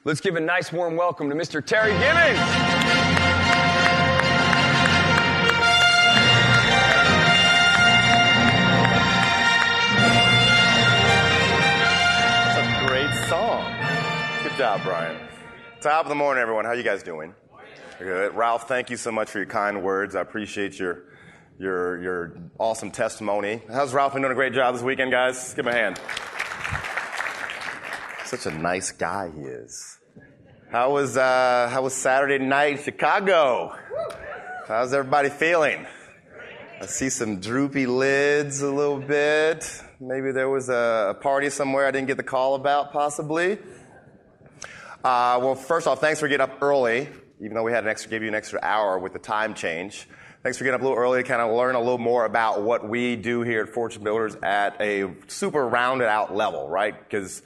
Let's give a nice warm welcome to Mr. Terry Gibbons. That's a great song. Good job, Brian. Top of the morning, everyone. How you guys doing? Good. Ralph, thank you so much for your kind words. I appreciate your awesome testimony. How's Ralph been doing a great job this weekend, guys? Give him a hand. Such a nice guy he is. How was Saturday night in Chicago? How's everybody feeling? I see some droopy lids a little bit. Maybe there was a party somewhere I didn't get the call about, possibly. Well, first off, thanks for getting up early, even though we had gave you an extra hour with the time change. Thanks for getting up a little early to kind of learn a little more about what we do here at Fortune Builders at a super rounded out level, right? Because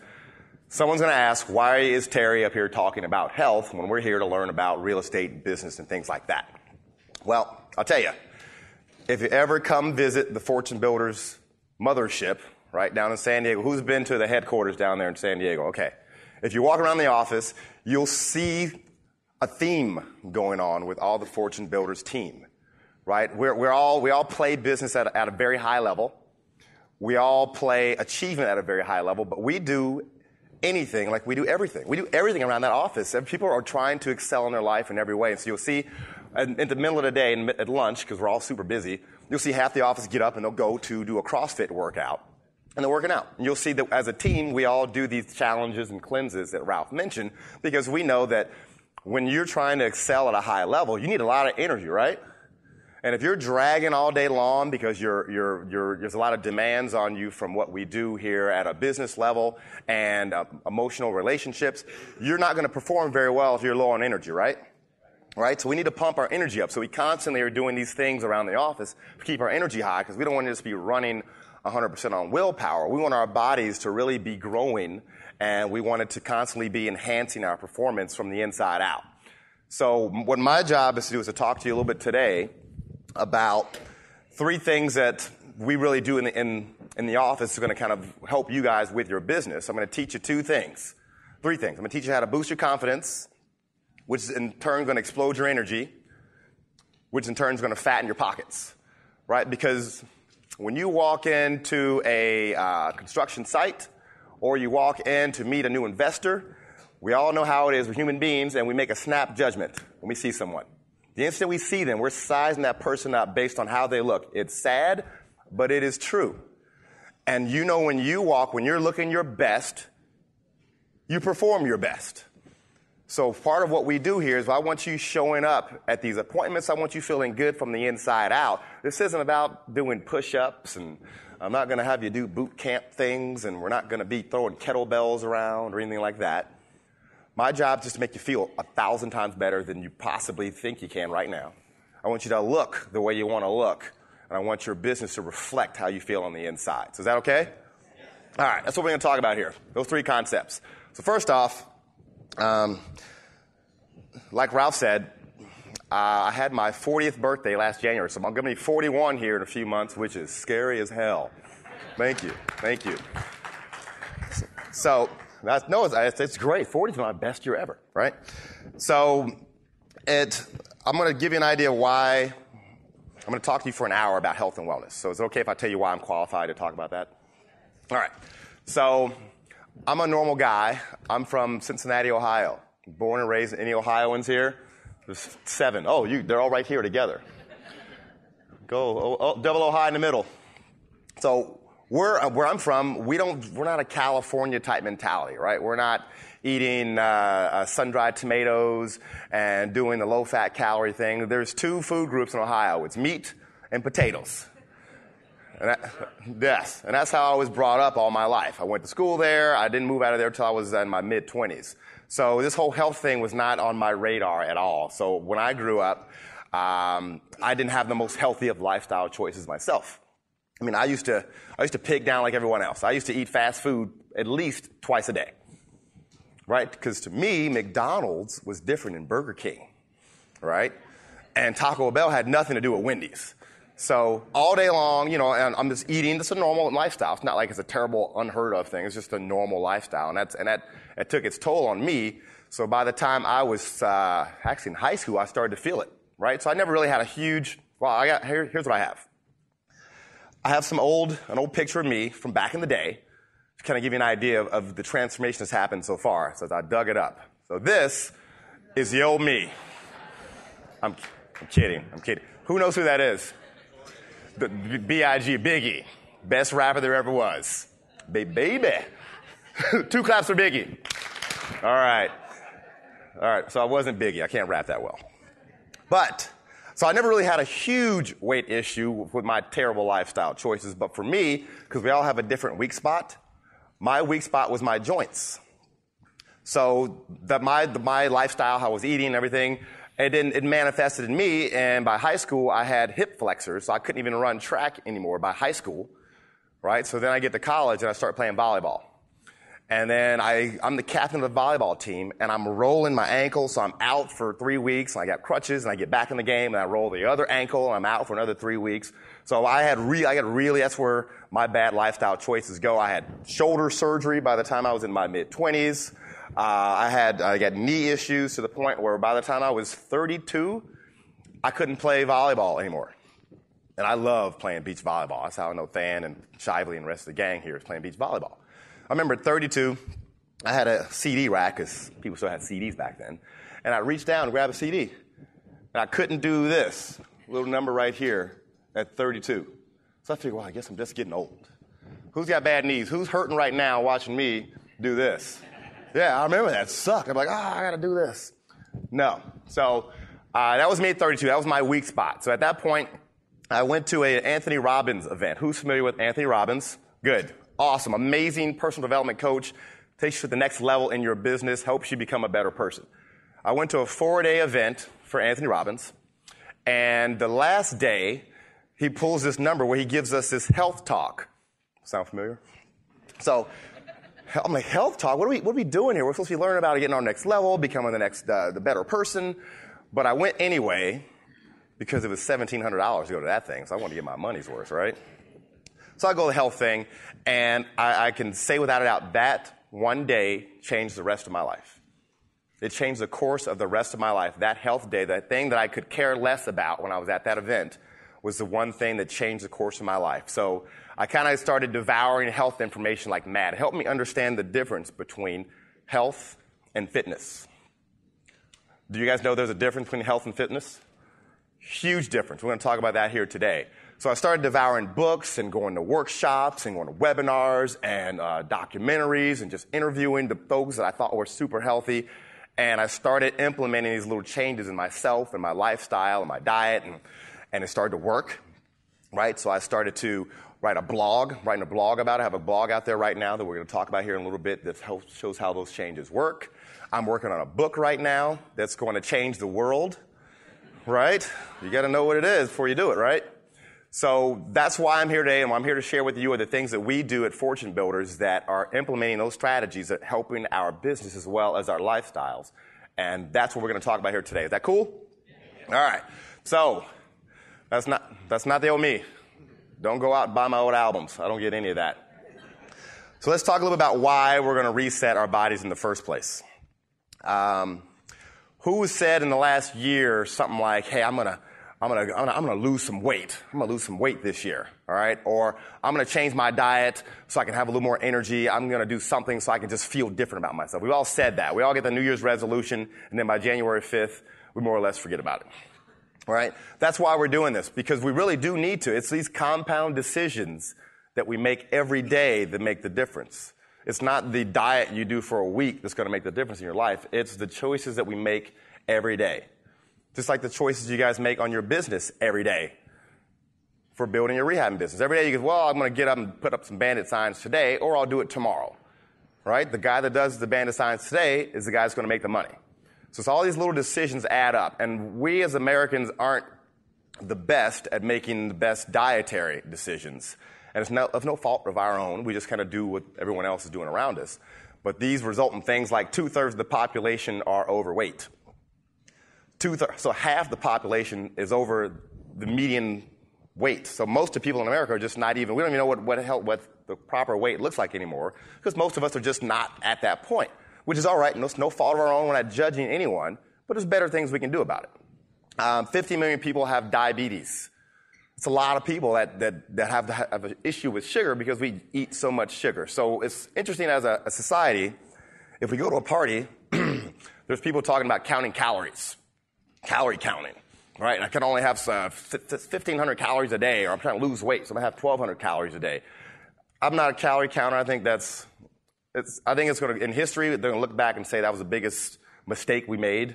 someone's going to ask, why is Terry up here talking about health when we're here to learn about real estate, business, and things like that? Well, I'll tell you, if you ever come visit the Fortune Builders mothership, right, down in San Diego, who's been to the headquarters down there in San Diego? Okay. If you walk around the office, you'll see a theme going on with all the Fortune Builders team, right? We all play business at a very high level. We all play achievement at a very high level, but we do anything like we do everything. We do everything around that office. And people are trying to excel in their life in every way. And so you'll see in the middle of the day at lunch, because we're all super busy, you'll see half the office get up and they'll go to do a CrossFit workout. And they're working out. And you'll see that as a team, we all do these challenges and cleanses that Ralph mentioned, because we know that when you're trying to excel at a high level, you need a lot of energy, right? And if you're dragging all day long because there's a lot of demands on you from what we do here at a business level and emotional relationships, you're not going to perform very well if you're low on energy, right? Right? So we need to pump our energy up. So we constantly are doing these things around the office to keep our energy high, because we don't want to just be running 100% on willpower. We want our bodies to really be growing, and we want it to constantly be enhancing our performance from the inside out. So what my job is to do is to talk to you a little bit today about 3 things that we really do in the office is going to kind of help you guys with your business. I'm going to teach you 3 things. I'm going to teach you how to boost your confidence, which is in turn going to explode your energy, which in turn is going to fatten your pockets, right? Because when you walk into a construction site or you walk in to meet a new investor, we all know how it is with human beings, and we make a snap judgment when we see someone. The instant we see them, we're sizing that person up based on how they look. It's sad, but it is true. And you know when you're looking your best, you perform your best. So part of what we do here is I want you showing up at these appointments. I want you feeling good from the inside out. This isn't about doing push-ups, and I'm not going to have you do boot camp things, and we're not going to be throwing kettlebells around or anything like that. My job is just to make you feel 1,000 times better than you possibly think you can right now. I want you to look the way you want to look, and I want your business to reflect how you feel on the inside. So is that okay? All right, that's what we're going to talk about here, those 3 concepts. So first off, like Ralph said, I had my 40th birthday last January, so I'm going to be 41 here in a few months, which is scary as hell. Thank you. So it's great. 40 is my best year ever, right? So I'm going to give you an idea why. I'm going to talk to you for an hour about health and wellness. So is it okay if I tell you why I'm qualified to talk about that? All right. So I'm a normal guy. I'm from Cincinnati, Ohio. Born and raised. Any Ohioans here? There's 7. Oh, they're all right here together. Go double O high in the middle. So where I'm from, we're not a California type mentality, right? We're not eating sun-dried tomatoes and doing the low-fat calorie thing. There's 2 food groups in Ohio. It's meat and potatoes. And that's how I was brought up all my life. I went to school there. I didn't move out of there until I was in my mid-20s. So this whole health thing was not on my radar at all. So when I grew up, I didn't have the most healthy of lifestyle choices myself. I mean, I used to pig down like everyone else. I used to eat fast food at least twice a day, right? Because to me, McDonald's was different than Burger King, right? And Taco Bell had nothing to do with Wendy's. So all day long, and I'm just eating. It's a normal lifestyle. It's not like it's a terrible, unheard of thing. It's just a normal lifestyle, and that took its toll on me. So by the time I was actually in high school, I started to feel it, right? So I never really had a huge, here's what I have. I have an old picture of me from back in the day to kind of give you an idea of the transformation that's happened so far. So I dug it up. So this is the old me. I'm kidding. Who knows who that is? The B.I.G., Biggie. Best rapper there ever was. Baby. 2 claps for Biggie. All right. So I wasn't Biggie. I can't rap that well. So I never really had a huge weight issue with my terrible lifestyle choices. But for me, because we all have a different weak spot, my weak spot was my joints. So my lifestyle, how I was eating and everything, it manifested in me. And by high school, I had hip flexors, so I couldn't even run track anymore by high school, right? So then I get to college and I start playing volleyball. And then I'm the captain of the volleyball team, and I'm rolling my ankle, so I'm out for 3 weeks, and I got crutches, and I get back in the game, and I roll the other ankle, and I'm out for another 3 weeks. So that's where my bad lifestyle choices go. I had shoulder surgery by the time I was in my mid-20s. I got knee issues to the point where by the time I was 32, I couldn't play volleyball anymore. And I love playing beach volleyball. That's how I know Than and Shively and the rest of the gang here is playing beach volleyball. I remember at 32, I had a CD rack, because people still had CDs back then, and I reached down to grab a CD, and I couldn't do this little number right here at 32. So I figured, well, I guess I'm just getting old. Who's got bad knees? Who's hurting right now watching me do this? Yeah, I remember that. It sucked. I'm like, I got to do this. No. So that was me at 32. That was my weak spot. So at that point, I went to an Anthony Robbins event. Who's familiar with Anthony Robbins? Good. Awesome, amazing personal development coach, takes you to the next level in your business, helps you become a better person. I went to a 4-day event for Anthony Robbins, and the last day, he pulls this number where he gives us this health talk. Sound familiar? So I'm like, health talk? What are we doing here? We're supposed to be learning about getting on our next level, becoming the better person. But I went anyway because it was $1,700 to go to that thing, so I wanted to get my money's worth, right? So I go to the health thing, and I can say without a doubt that one day changed the rest of my life. It changed the course of the rest of my life. That health day, that thing that I could care less about when I was at that event, was the one thing that changed the course of my life. So I kind of started devouring health information like mad. It helped me understand the difference between health and fitness. Do you guys know there's a difference between health and fitness? Huge difference. We're going to talk about that here today. So I started devouring books and going to workshops and going to webinars and documentaries and just interviewing the folks that I thought were super healthy. And I started implementing these little changes in myself and my lifestyle and my diet, and it started to work, right? So I started to writing a blog about it. I have a blog out there right now that we're going to talk about here in a little bit that shows how those changes work. I'm working on a book right now that's going to change the world, right? You got to know what it is before you do it, right? So that's why I'm here today, and I'm here to share with you the things that we do at Fortune Builders that are implementing those strategies that helping our business as well as our lifestyles. And that's what we're going to talk about here today. Is that cool? Yeah. All right. So that's not the old me. Don't go out and buy my old albums. I don't get any of that. So let's talk a little bit about why we're going to reset our bodies in the first place. Who said in the last year something like, "Hey, I'm gonna lose some weight. I'm gonna lose some weight this year, all right? Or I'm gonna change my diet so I can have a little more energy. I'm gonna do something so I can just feel different about myself." We've all said that. We all get the New Year's resolution, and then by January 5th, we more or less forget about it, all right? That's why we're doing this, because we really do need to. It's these compound decisions that we make every day that make the difference. It's not the diet you do for a week that's gonna make the difference in your life. It's the choices that we make every day. Just like the choices you guys make on your business every day for building your rehabbing business. Every day you go, well, I'm going to get up and put up some bandit signs today, or I'll do it tomorrow, right? The guy that does the bandit signs today is the guy that's going to make the money. So it's all these little decisions add up. And we as Americans aren't the best at making the best dietary decisions. And it's of no fault of our own. We just kind of do what everyone else is doing around us. But these result in things like 2/3 of the population are overweight. So half the population is over the median weight. So most of the people in America are just not even, we don't even know what the proper weight looks like anymore, because most of us are just not at that point. which is all right. No fault of our own. We're not judging anyone, but there's better things we can do about it. 50 million people have diabetes. It's a lot of people that have an issue with sugar because we eat so much sugar. So it's interesting as a society, if we go to a party, there's people talking about counting calories, calorie counting, right? And I can only have 1,500 calories a day, or I'm trying to lose weight, so I'm going to have 1,200 calories a day. I'm not a calorie counter. I think it's going to, in history, they're going to look back and say that was the biggest mistake we made.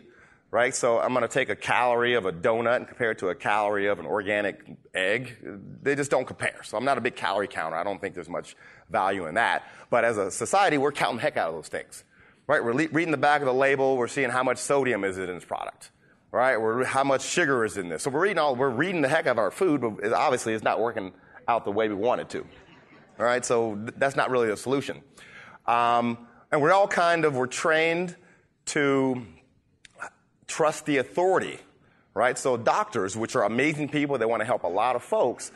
Right? So I'm going to take a calorie of a donut and compare it to a calorie of an organic egg. They just don't compare. So I'm not a big calorie counter. I don't think there's much value in that. But as a society, we're counting the heck out of those things. Right? We're reading the back of the label. We're seeing how much sodium is in this product. Right? How much sugar is in this. So we're reading the heck out of our food, but obviously it's not working out the way we want it to. All right? So that's not really a solution. And we're trained to trust the authority, right? So doctors, which are amazing people, they want to help a lot of folks,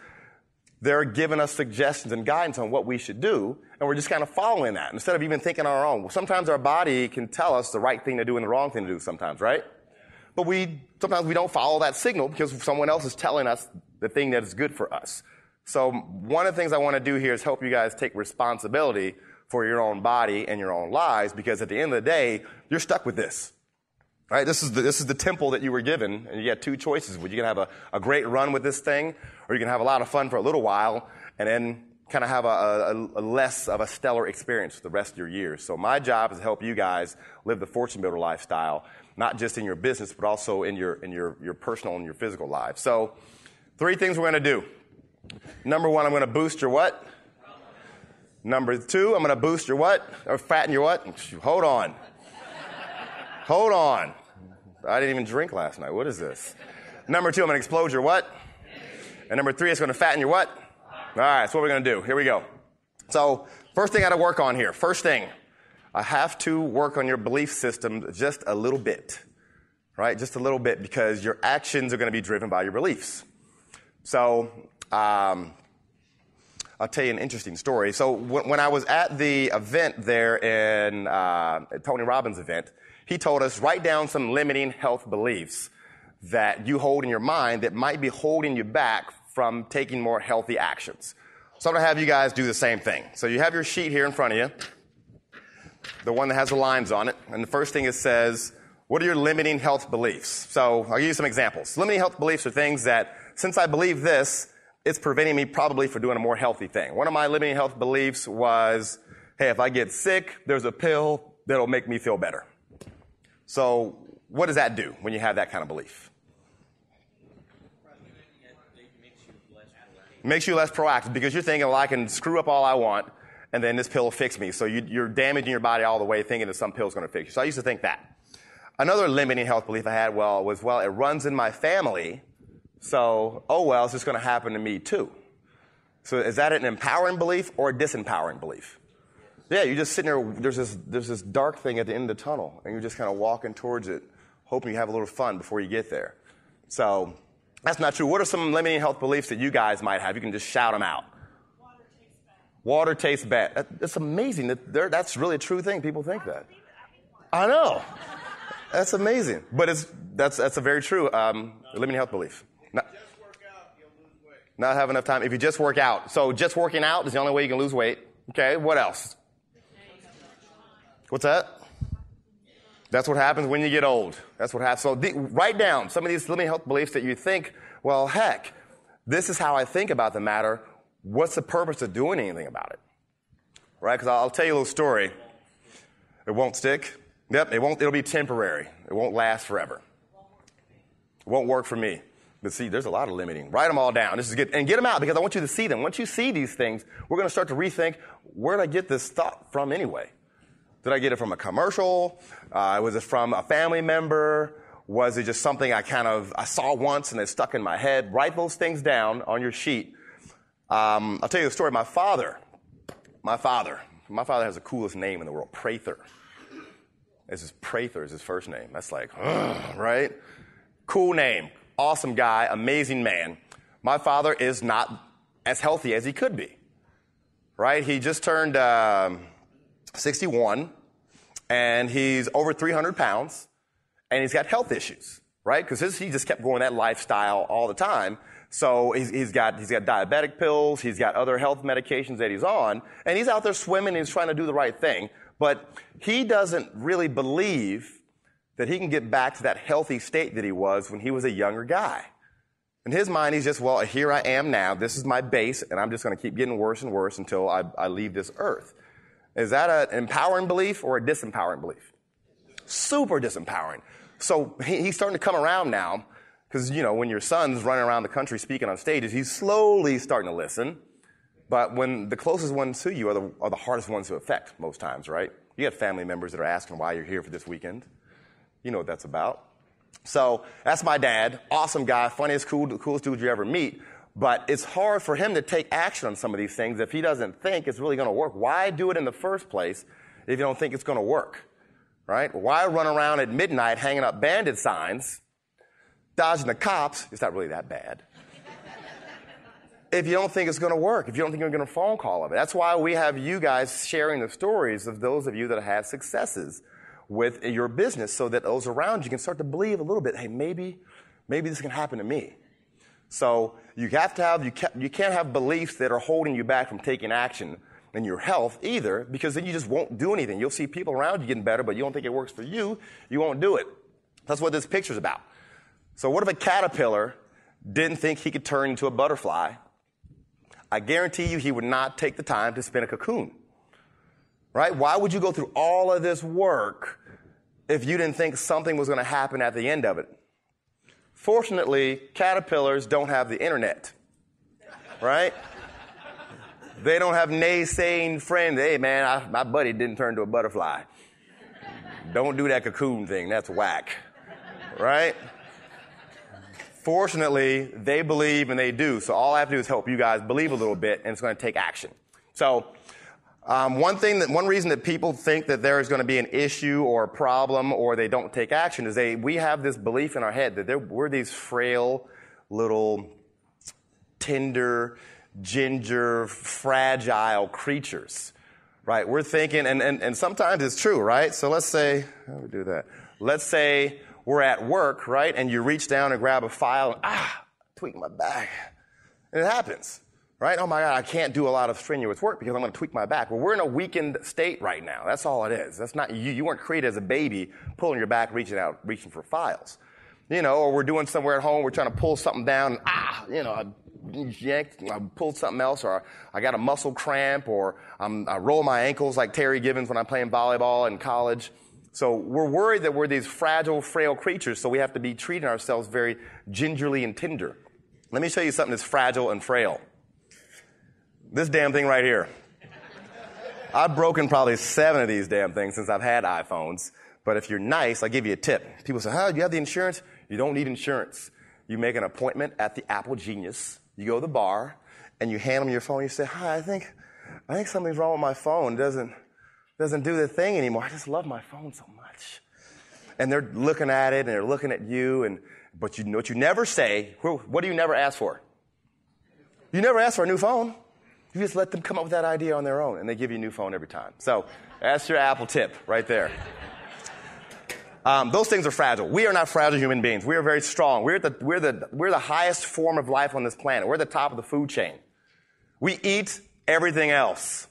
they're giving us suggestions and guidance on what we should do, and we're just kind of following that instead of even thinking on our own. Sometimes our body can tell us the right thing to do and the wrong thing to do sometimes, right? But sometimes we don't follow that signal because someone else is telling us the thing that is good for us. So one of the things I want to do here is help you guys take responsibility for your own body and your own lives, because at the end of the day, you're stuck with this. Right, this is the temple that you were given, and you got two choices. You can have a great run with this thing, or you can have a lot of fun for a little while, and then kind of have a less of a stellar experience for the rest of your years. So my job is to help you guys live the fortune builder lifestyle, not just in your business, but also in your personal and your physical life. So 3 things we're going to do. Number 1, I'm going to boost your what? Number 2, I'm going to boost your what? Or fatten your what? Hold on. Hold on. I didn't even drink last night. What is this? Number 2, I'm going to explode your what? And number 3, it's going to fatten your what? All right, that's what we're going to do. Here we go. So first thing I got to work on here. First thing, I have to work on your belief system just a little bit. Right? Just a little bit, because your actions are going to be driven by your beliefs. So I'll tell you an interesting story. So when I was at the event there in Tony Robbins' event, he told us, write down some limiting health beliefs that you hold in your mind that might be holding you back from taking more healthy actions. So I'm going to have you guys do the same thing. So you have your sheet here in front of you, the one that has the lines on it. And the first thing it says, what are your limiting health beliefs? So I'll give you some examples. Limiting health beliefs are things that, since I believe this, it's preventing me probably from doing a more healthy thing. One of my limiting health beliefs was, hey, if I get sick, there's a pill that'll make me feel better. So what does that do when you have that kind of belief? Makes you less proactive, because you're thinking, well, I can screw up all I want, and then this pill will fix me. So you're damaging your body all the way thinking that some pill's going to fix you. So I used to think that. Another limiting health belief I had was it runs in my family, so, it's just going to happen to me too. So is that an empowering belief or a disempowering belief? Yeah, you're just sitting there, there's this dark thing at the end of the tunnel, and you're just kind of walking towards it, hoping you have a little fun before you get there. So that's not true. What are some limiting health beliefs that you guys might have? You can just shout them out. Water tastes bad. That's amazing. That's really a true thing. People think that. I know. That's amazing. But that's a very true limiting health belief. Just work out, you'll lose weight. Not have enough time. If you just work out. So just working out is the only way you can lose weight. Okay, what else? What's that? That's what happens when you get old. That's what happens. So write down some of these limiting health beliefs that you think, well, heck, this is how I think about the matter. What's the purpose of doing anything about it? Right? Because I'll tell you a little story. It won't stick. Yep, it won't. It'll be temporary. It won't last forever. It won't work for me. But see, there's a lot of limiting. Write them all down. This is good. And get them out, because I want you to see them. Once you see these things, we're going to start to rethink, where did I get this thought from anyway? Did I get it from a commercial? Was it from a family member? Was it just something I saw once and it stuck in my head? Write those things down on your sheet. I'll tell you the story. My father has the coolest name in the world, Prather. Prather is his first name. That's like, right? Cool name. Awesome guy. Amazing man. My father is not as healthy as he could be. Right? He just turned 61, and he's over 300 pounds, and he's got health issues, right? Because he just kept going that lifestyle all the time. So he's got diabetic pills, he's got other health medications that he's on, and he's out there swimming and he's trying to do the right thing. But he doesn't really believe that he can get back to that healthy state that he was when he was a younger guy. In his mind, he's just, well, here I am now. This is my base, and I'm just going to keep getting worse and worse until I leave this earth. Is that an empowering belief or a disempowering belief? Super disempowering. So he's starting to come around now, because, when your son's running around the country speaking on stages, he's slowly starting to listen. But when the closest ones to you are the hardest ones to affect most times, right? You have family members that are asking why you're here for this weekend. You know what that's about. So that's my dad. Awesome guy, funniest, coolest dude you ever meet. But it's hard for him to take action on some of these things if he doesn't think it's really going to work. Why do it in the first place if you don't think it's going to work, right? Why run around at midnight hanging up bandit signs, dodging the cops? It's not really that bad. If you don't think it's going to work, if you don't think you're going to phone call of it. That's why we have you guys sharing the stories of those of you that have successes with your business, so that those around you can start to believe a little bit, hey, maybe this can happen to me. So you can't have beliefs that are holding you back from taking action in your health either, because then you just won't do anything. You'll see people around you getting better, but you don't think it works for you, you won't do it. That's what this picture's about. So what if a caterpillar didn't think he could turn into a butterfly? I guarantee you he would not take the time to spin a cocoon. Right? Why would you go through all of this work if you didn't think something was going to happen at the end of it? Fortunately, caterpillars don't have the internet. Right? They don't have naysaying friends. Hey, man, my buddy didn't turn to a butterfly. Don't do that cocoon thing. That's whack. Right? Fortunately, they believe and they do. So all I have to do is help you guys believe a little bit, and it's going to take action. So one reason that people think that there is going to be an issue or a problem or they don't take action is we have this belief in our head that we're these frail, little, tender, ginger, fragile creatures, right? We're thinking, and sometimes it's true, right? So let's say, how do we do that? Let's say we're at work, right? And you reach down and grab a file and, tweak my back. And it happens. Right? Oh my God, I can't do a lot of strenuous work because I'm going to tweak my back. Well, we're in a weakened state right now. That's all it is. That's not you. You weren't created as a baby pulling your back, reaching for files. Or we're doing somewhere at home, we're trying to pull something down, and, I pulled something else, or I got a muscle cramp, or I roll my ankles like Terry Givens when I'm playing volleyball in college. So we're worried that we're these fragile, frail creatures, so we have to be treating ourselves very gingerly and tender. Let me show you something that's fragile and frail. This damn thing right here. I've broken probably 7 of these damn things since I've had iPhones. But if you're nice, I'll give you a tip. People say, do you have the insurance? You don't need insurance. You make an appointment at the Apple Genius. You go to the bar, and you hand them your phone. You say, hi, I think something's wrong with my phone. It doesn't do the thing anymore. I just love my phone so much. And they're looking at it, and they're looking at you. But you know what you never say? What do you never ask for? You never ask for a new phone. You just let them come up with that idea on their own, and they give you a new phone every time. So that's your Apple tip right there. Those things are fragile. We are not fragile human beings. We are very strong. We're the highest form of life on this planet. We're at the top of the food chain. We eat everything else,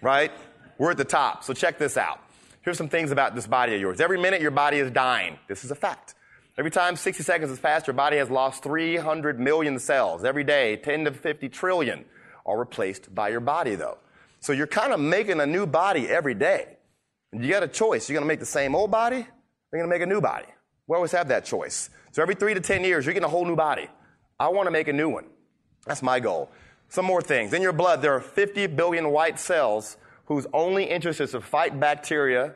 right? We're at the top. So check this out. Here's some things about this body of yours. Every minute, your body is dying. This is a fact. Every time 60 seconds has passed, your body has lost 300 million cells. Every day, 10 to 50 trillion are replaced by your body, though. So you're kind of making a new body every day. And you got a choice. You're going to make the same old body, or you're going to make a new body. We always have that choice. So every 3 to 10 years, you're getting a whole new body. I want to make a new one. That's my goal. Some more things. In your blood, there are 50 billion white cells whose only interest is to fight bacteria,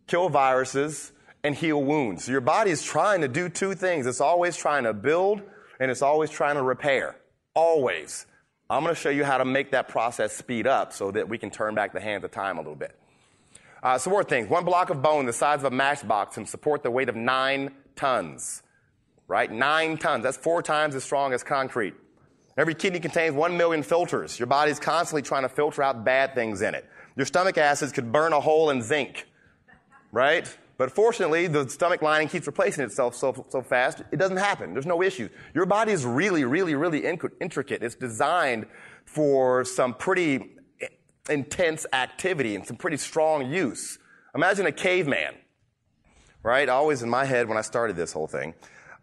kill viruses, and heal wounds. So your body is trying to do 2 things. It's always trying to build, and it's always trying to repair. Always. I'm going to show you how to make that process speed up so that we can turn back the hands of time a little bit. Some more things. 1 block of bone the size of a matchbox can support the weight of 9 tons. Right? 9 tons. That's 4 times as strong as concrete. Every kidney contains 1 million filters. Your body's constantly trying to filter out bad things in it. Your stomach acids could burn a hole in zinc. right? But fortunately, the stomach lining keeps replacing itself so fast, it doesn't happen. There's no issues. Your body is really, really, really intricate. It's designed for some pretty intense activity and some pretty strong use. Imagine a caveman, right? Always in my head when I started this whole thing,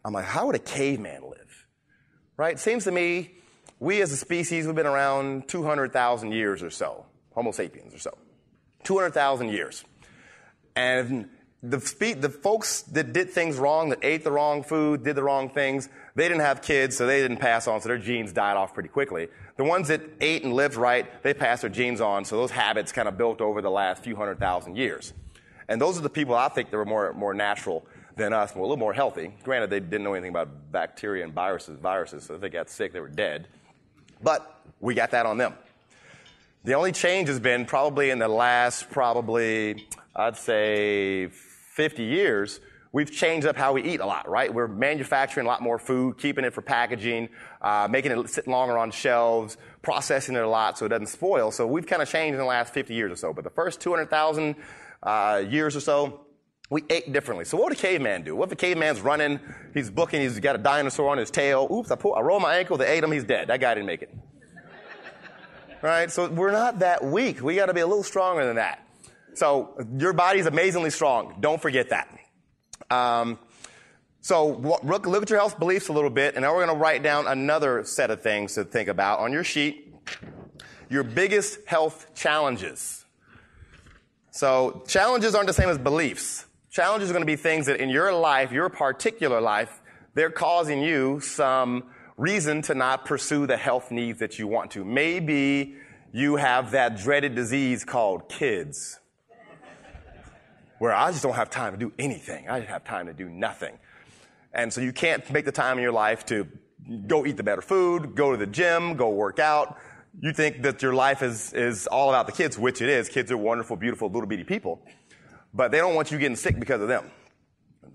I'm like, how would a caveman live? Right? It seems to me, we as a species, we've been around 200,000 years or so. Homo sapiens or so. 200,000 years. And the folks that did things wrong, that ate the wrong food, did the wrong things, they didn't have kids, so they didn't pass on, so their genes died off pretty quickly. The ones that ate and lived right, they passed their genes on, so those habits kind of built over the last few 100,000 years. And those are the people I think that were more natural than us, were a little more healthy. Granted, they didn't know anything about bacteria and viruses, so if they got sick, they were dead. But we got that on them. The only change has been probably in the last, I'd say 50 years, we've changed up how we eat a lot, right? We're manufacturing a lot more food, keeping it for packaging, making it sit longer on shelves, processing it a lot so it doesn't spoil. So we've kind of changed in the last 50 years or so. But the first 200,000 years or so, we ate differently. So what would a caveman do? What if a caveman's running, he's booking, he's got a dinosaur on his tail. Oops, I rolled my ankle, they ate him, he's dead. That guy didn't make it. Right? So we're not that weak. We got to be a little stronger than that. So your body's amazingly strong. Don't forget that. So look at your health beliefs a little bit, and now we're going to write down another set of things to think about on your sheet. Your biggest health challenges. So challenges aren't the same as beliefs. Challenges are going to be things that in your life, your particular life, they're causing you some reason to not pursue the health needs that you want to. Maybe you have that dreaded disease called kids, where I just don't have time to do anything. I just have time to do nothing. And so you can't make the time in your life to go eat the better food, go to the gym, go work out. You think that your life is all about the kids, which it is. Kids are wonderful, beautiful, little bitty people. But they don't want you getting sick because of them.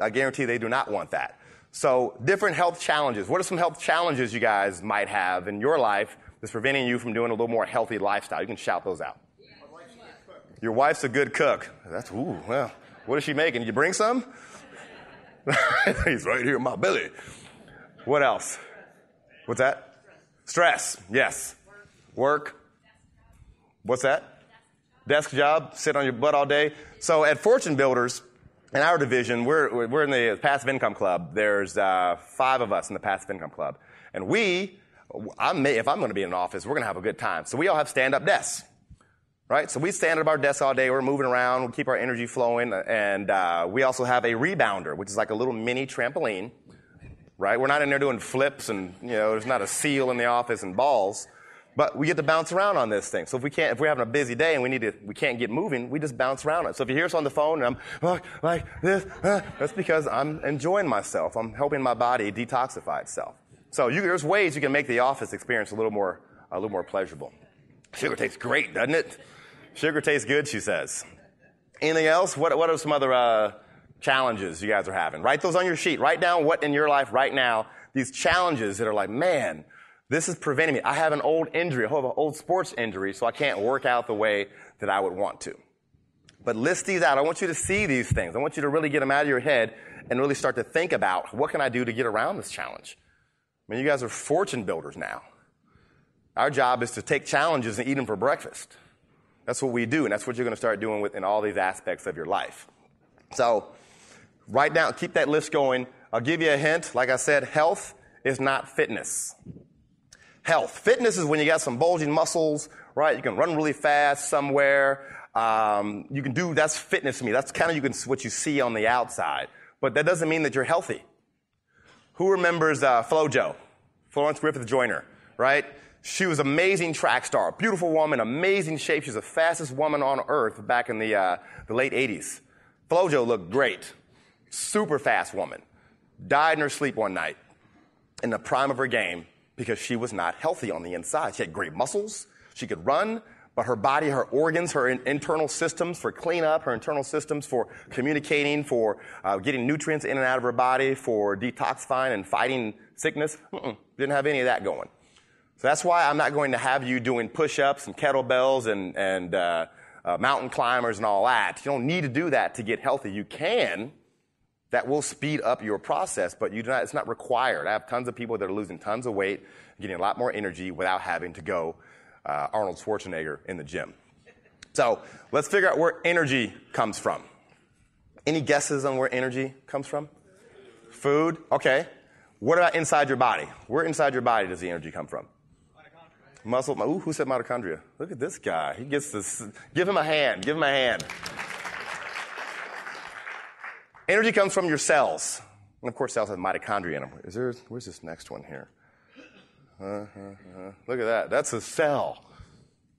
I guarantee they do not want that. So different health challenges. What are some health challenges you guys might have in your life that's preventing you from doing a little more healthy lifestyle? You can shout those out. Your wife's a good cook. That's, well, what is she making? Did you bring some? He's right here in my belly. What else? What's that? Stress. Yes. Work. What's that? Desk job. Sit on your butt all day. So at Fortune Builders, in our division, we're in the Passive Income Club. There's 5 of us in the Passive Income Club. And if I'm going to be in an office, we're going to have a good time. So we all have stand-up desks. Right? So we stand at our desks all day. We're moving around. We keep our energy flowing. And we also have a rebounder, which is like a little mini trampoline. Right? We're not in there doing flips and, there's not a seal in the office and balls. But we get to bounce around on this thing. So if we're having a busy day and we can't get moving, we just bounce around it. So if you hear us on the phone and I'm like this, that's because I'm enjoying myself. I'm helping my body detoxify itself. So there's ways you can make the office experience a little more pleasurable. Sugar tastes great, doesn't it? Sugar tastes good, she says. Anything else? What are some other challenges you guys are having? Write those on your sheet. Write down what in your life right now, these challenges that are like, man, this is preventing me. I have an old injury, I have an old sports injury, so I can't work out the way that I would want to. But list these out. I want you to see these things. I want you to really get them out of your head and really start to think about, what can I do to get around this challenge? I mean, you guys are fortune builders now. Our job is to take challenges and eat them for breakfast. That's what we do, and that's what you're going to start doing in all these aspects of your life. So write down, keep that list going. I'll give you a hint. Like I said, health is not fitness. Health. Fitness is when you got some bulging muscles, right? You can run really fast somewhere. That's fitness to me. That's kind of what you see on the outside. But that doesn't mean that you're healthy. Who remembers FloJo? Florence Griffith Joyner, right? She was an amazing track star, beautiful woman, amazing shape. She's the fastest woman on earth back in the late 80s. FloJo looked great. Super fast woman. Died in her sleep one night in the prime of her game because she was not healthy on the inside. She had great muscles. She could run, but her body, her organs, her internal systems for cleanup, her internal systems for communicating, for getting nutrients in and out of her body, for detoxifying and fighting sickness, didn't have any of that going. So that's why I'm not going to have you doing push-ups and kettlebells and mountain climbers and all that. You don't need to do that to get healthy. You can. That will speed up your process, but it's not required. I have tons of people that are losing tons of weight, getting a lot more energy without having to go Arnold Schwarzenegger in the gym. So let's figure out where energy comes from. Any guesses on where energy comes from? Food? Okay. What about inside your body? Where inside your body does the energy come from? Mitochondria. Muscle. Ooh, who said mitochondria? Look at this guy. He gets this. Give him a hand. Give him a hand. Energy comes from your cells. And of course, cells have mitochondria in them. Where's this next one here? Look at that. That's a cell.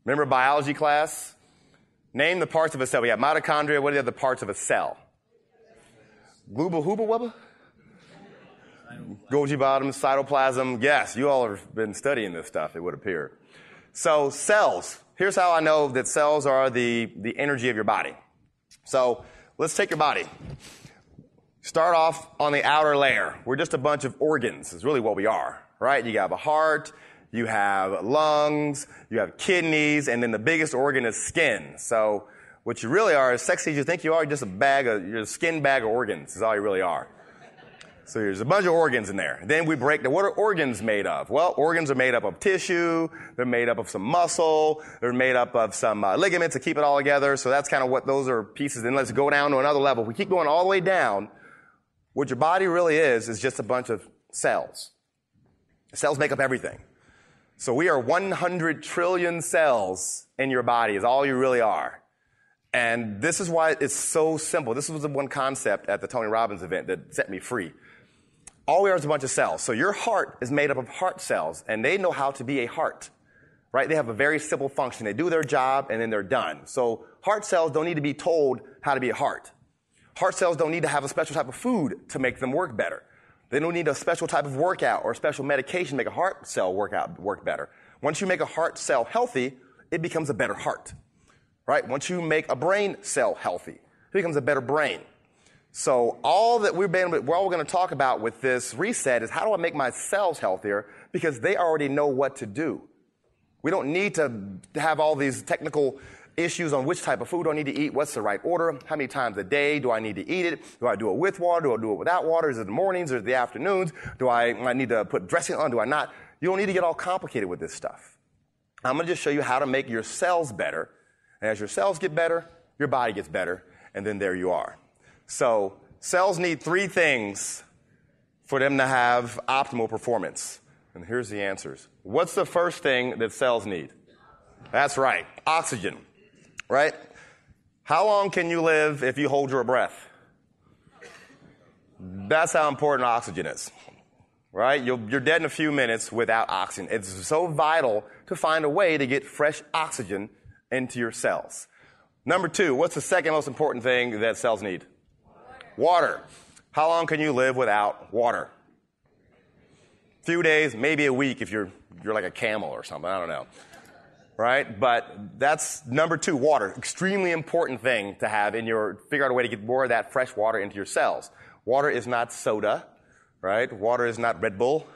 Remember biology class? Name the parts of a cell. We have mitochondria. What are the other parts of a cell? Glooba hooba wubba? Golgi bottom, cytoplasm. Yes, you all have been studying this stuff, it would appear. So cells. Here's how I know that cells are the energy of your body. So let's take your body. Start off on the outer layer. We're just a bunch of organs is really what we are, right? You have a heart, you have lungs, you have kidneys, and then the biggest organ is skin. So what you really are, as sexy as you think you are, you're a skin bag of organs is all you really are. So there's a bunch of organs in there. Then we break down, what are organs made of? Well, organs are made up of tissue, they're made up of some muscle, they're made up of some ligaments to keep it all together. So that's kind of what those are pieces. Then let's go down to another level. If we keep going all the way down, what your body really is just a bunch of cells. Cells make up everything. So we are 100 trillion cells in your body is all you really are. And this is why it's so simple. This was the one concept at the Tony Robbins event that set me free. All we are is a bunch of cells. So your heart is made up of heart cells, and they know how to be a heart, right? They have a very simple function. They do their job, and then they're done. So heart cells don't need to be told how to be a heart. Heart cells don't need to have a special type of food to make them work better. They don't need a special type of workout or a special medication to make a heart cell work better. Once you make a heart cell healthy, it becomes a better heart, right? Once you make a brain cell healthy, it becomes a better brain. So all we're going to talk about with this reset is how do I make my cells healthier because they already know what to do. We don't need to have all these technical issues on which type of food do I need to eat, what's the right order, how many times a day do I need to eat it, do I do it with water, do I do it without water, is it the mornings or the afternoons, do I need to put dressing on, do I not? You don't need to get all complicated with this stuff. I'm going to just show you how to make your cells better, and as your cells get better, your body gets better, and then there you are. So cells need three things for them to have optimal performance, and here's the answers. What's the first thing that cells need? That's right, oxygen. Right? How long can you live if you hold your breath? That's how important oxygen is. Right? You're dead in a few minutes without oxygen. It's so vital to find a way to get fresh oxygen into your cells. Number two, what's the second most important thing that cells need? Water. How long can you live without water? A few days, maybe a week if you're like a camel or something. I don't know. Right? But that's number two, water. Extremely important thing to have figure out a way to get more of that fresh water into your cells. Water is not soda, right? Water is not Red Bull.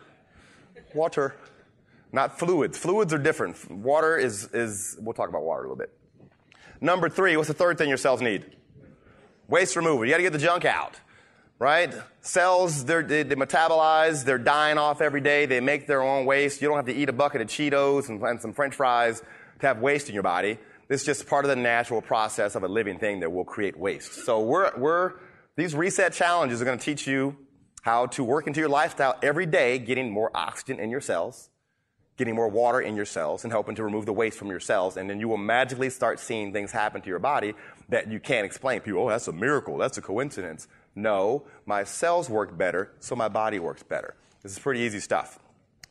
Water, not fluids. Fluids are different. Water is we'll talk about water a little bit. Number three, what's the third thing your cells need? Waste removal. You got to get the junk out. Right? Cells, they metabolize, they're dying off every day, they make their own waste. You don't have to eat a bucket of Cheetos and some French fries to have waste in your body. It's just part of the natural process of a living thing that will create waste. So these reset challenges are going to teach you how to work into your lifestyle every day, getting more oxygen in your cells, getting more water in your cells, and helping to remove the waste from your cells. And then you will magically start seeing things happen to your body that you can't explain. People, oh, that's a miracle, that's a coincidence. No, my cells work better, so my body works better. This is pretty easy stuff.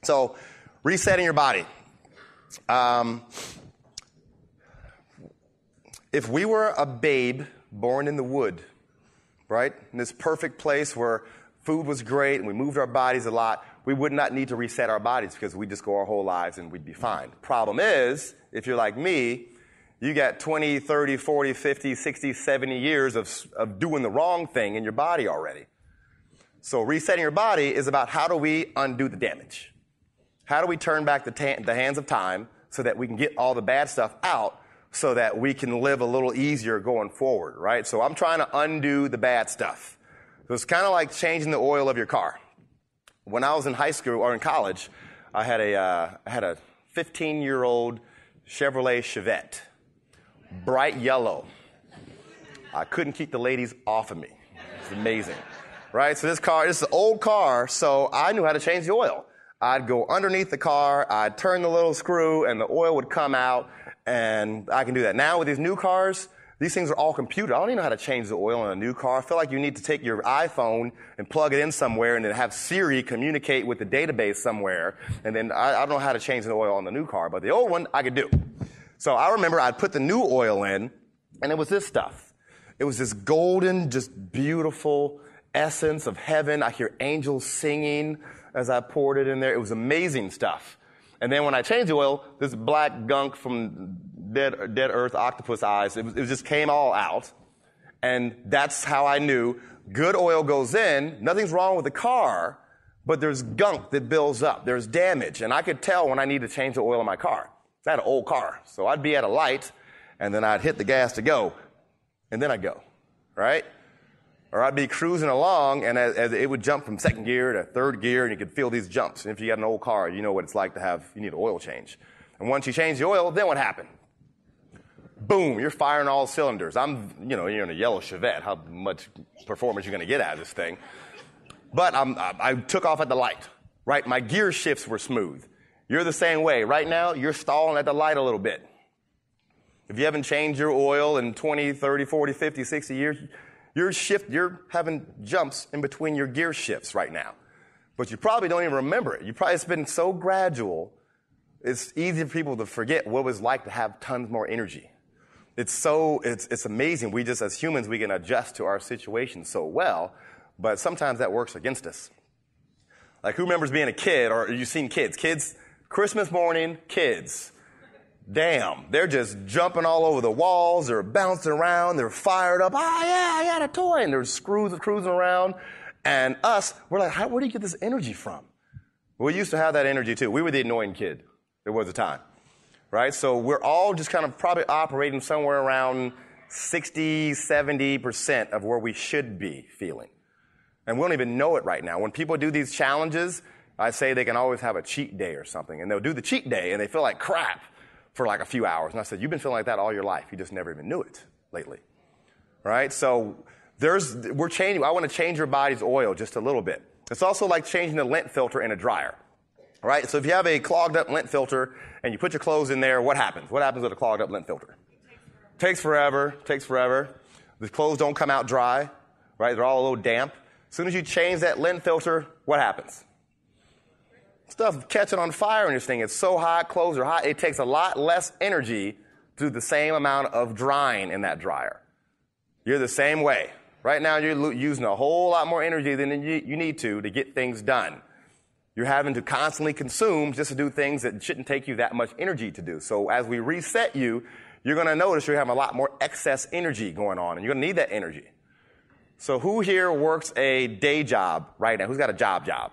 So, resetting your body. If we were a babe born in the wood, right, in this perfect place where food was great and we moved our bodies a lot, we would not need to reset our bodies because we'd just go our whole lives and we'd be fine. Problem is, if you're like me, you got 20, 30, 40, 50, 60, 70 years of doing the wrong thing in your body already. So resetting your body is about how do we undo the damage? How do we turn back the hands of time so that we can get all the bad stuff out so that we can live a little easier going forward, right? So I'm trying to undo the bad stuff. So it's kind of like changing the oil of your car. When I was in high school or in college, I had a 15-year-old Chevrolet Chevette, bright yellow. I couldn't keep the ladies off of me. It's amazing, right? So this is an old car, so I knew how to change the oil. I'd go underneath the car, I'd turn the little screw, and the oil would come out, and I can do that. Now with these new cars, these things are all computer. I don't even know how to change the oil in a new car. I feel like you need to take your iPhone and plug it in somewhere and then have Siri communicate with the database somewhere. And then I don't know how to change the oil on the new car, but the old one I could do. So I remember I'd put the new oil in, and it was this stuff. It was this golden, just beautiful essence of heaven. I hear angels singing as I poured it in there. It was amazing stuff. And then when I changed the oil, this black gunk from dead earth octopus eyes, it just came all out. And that's how I knew good oil goes in, nothing's wrong with the car, but there's gunk that builds up. There's damage. And I could tell when I need to change the oil in my car. I had an old car. So I'd be at a light, and then I'd hit the gas to go. And then I'd go, right? Or I'd be cruising along, and as it would jump from second gear to third gear, and you could feel these jumps. And if you got an old car, you know what it's like you need an oil change. And once you change the oil, then what happened? Boom, you're firing all cylinders. You're in a yellow Chevette. How much performance you're going to get out of this thing? But I took off at the light, right? My gear shifts were smooth. You're the same way. Right now, you're stalling at the light a little bit. If you haven't changed your oil in 20, 30, 40, 50, 60 years, you're having jumps in between your gear shifts right now. But you probably don't even remember it. It's been so gradual, it's easy for people to forget what it was like to have tons more energy. It's amazing. We just, as humans, we can adjust to our situation so well, but sometimes that works against us. Like, who remembers being a kid, or you've seen kids? Kids, Christmas morning, kids. Damn, they're just jumping all over the walls, they're bouncing around, they're fired up. Ah, yeah, I got a toy. And there's cruising around. And us, we're like, where do you get this energy from? We used to have that energy too. We were the annoying kid. There was a time, right? So we're all just kind of probably operating somewhere around 60, 70% of where we should be feeling. And we don't even know it right now. When people do these challenges, I say they can always have a cheat day or something. And they'll do the cheat day and they feel like crap for like a few hours. And I said, you've been feeling like that all your life. You just never even knew it lately. Right? So we're changing. I want to change your body's oil just a little bit. It's also like changing the lint filter in a dryer. Right? So if you have a clogged up lint filter and you put your clothes in there, what happens? What happens with a clogged up lint filter? Takes forever. The clothes don't come out dry. Right? They're all a little damp. As soon as you change that lint filter, what happens? Stuff catching on fire in this thing. It's so hot, clothes are hot. It takes a lot less energy to do the same amount of drying in that dryer. You're the same way. Right now, you're using a whole lot more energy than you need to get things done. You're having to constantly consume just to do things that shouldn't take you that much energy to do. So as we reset you, you're going to notice you're having a lot more excess energy going on, and you're going to need that energy. So who here works a day job right now? Who's got a job,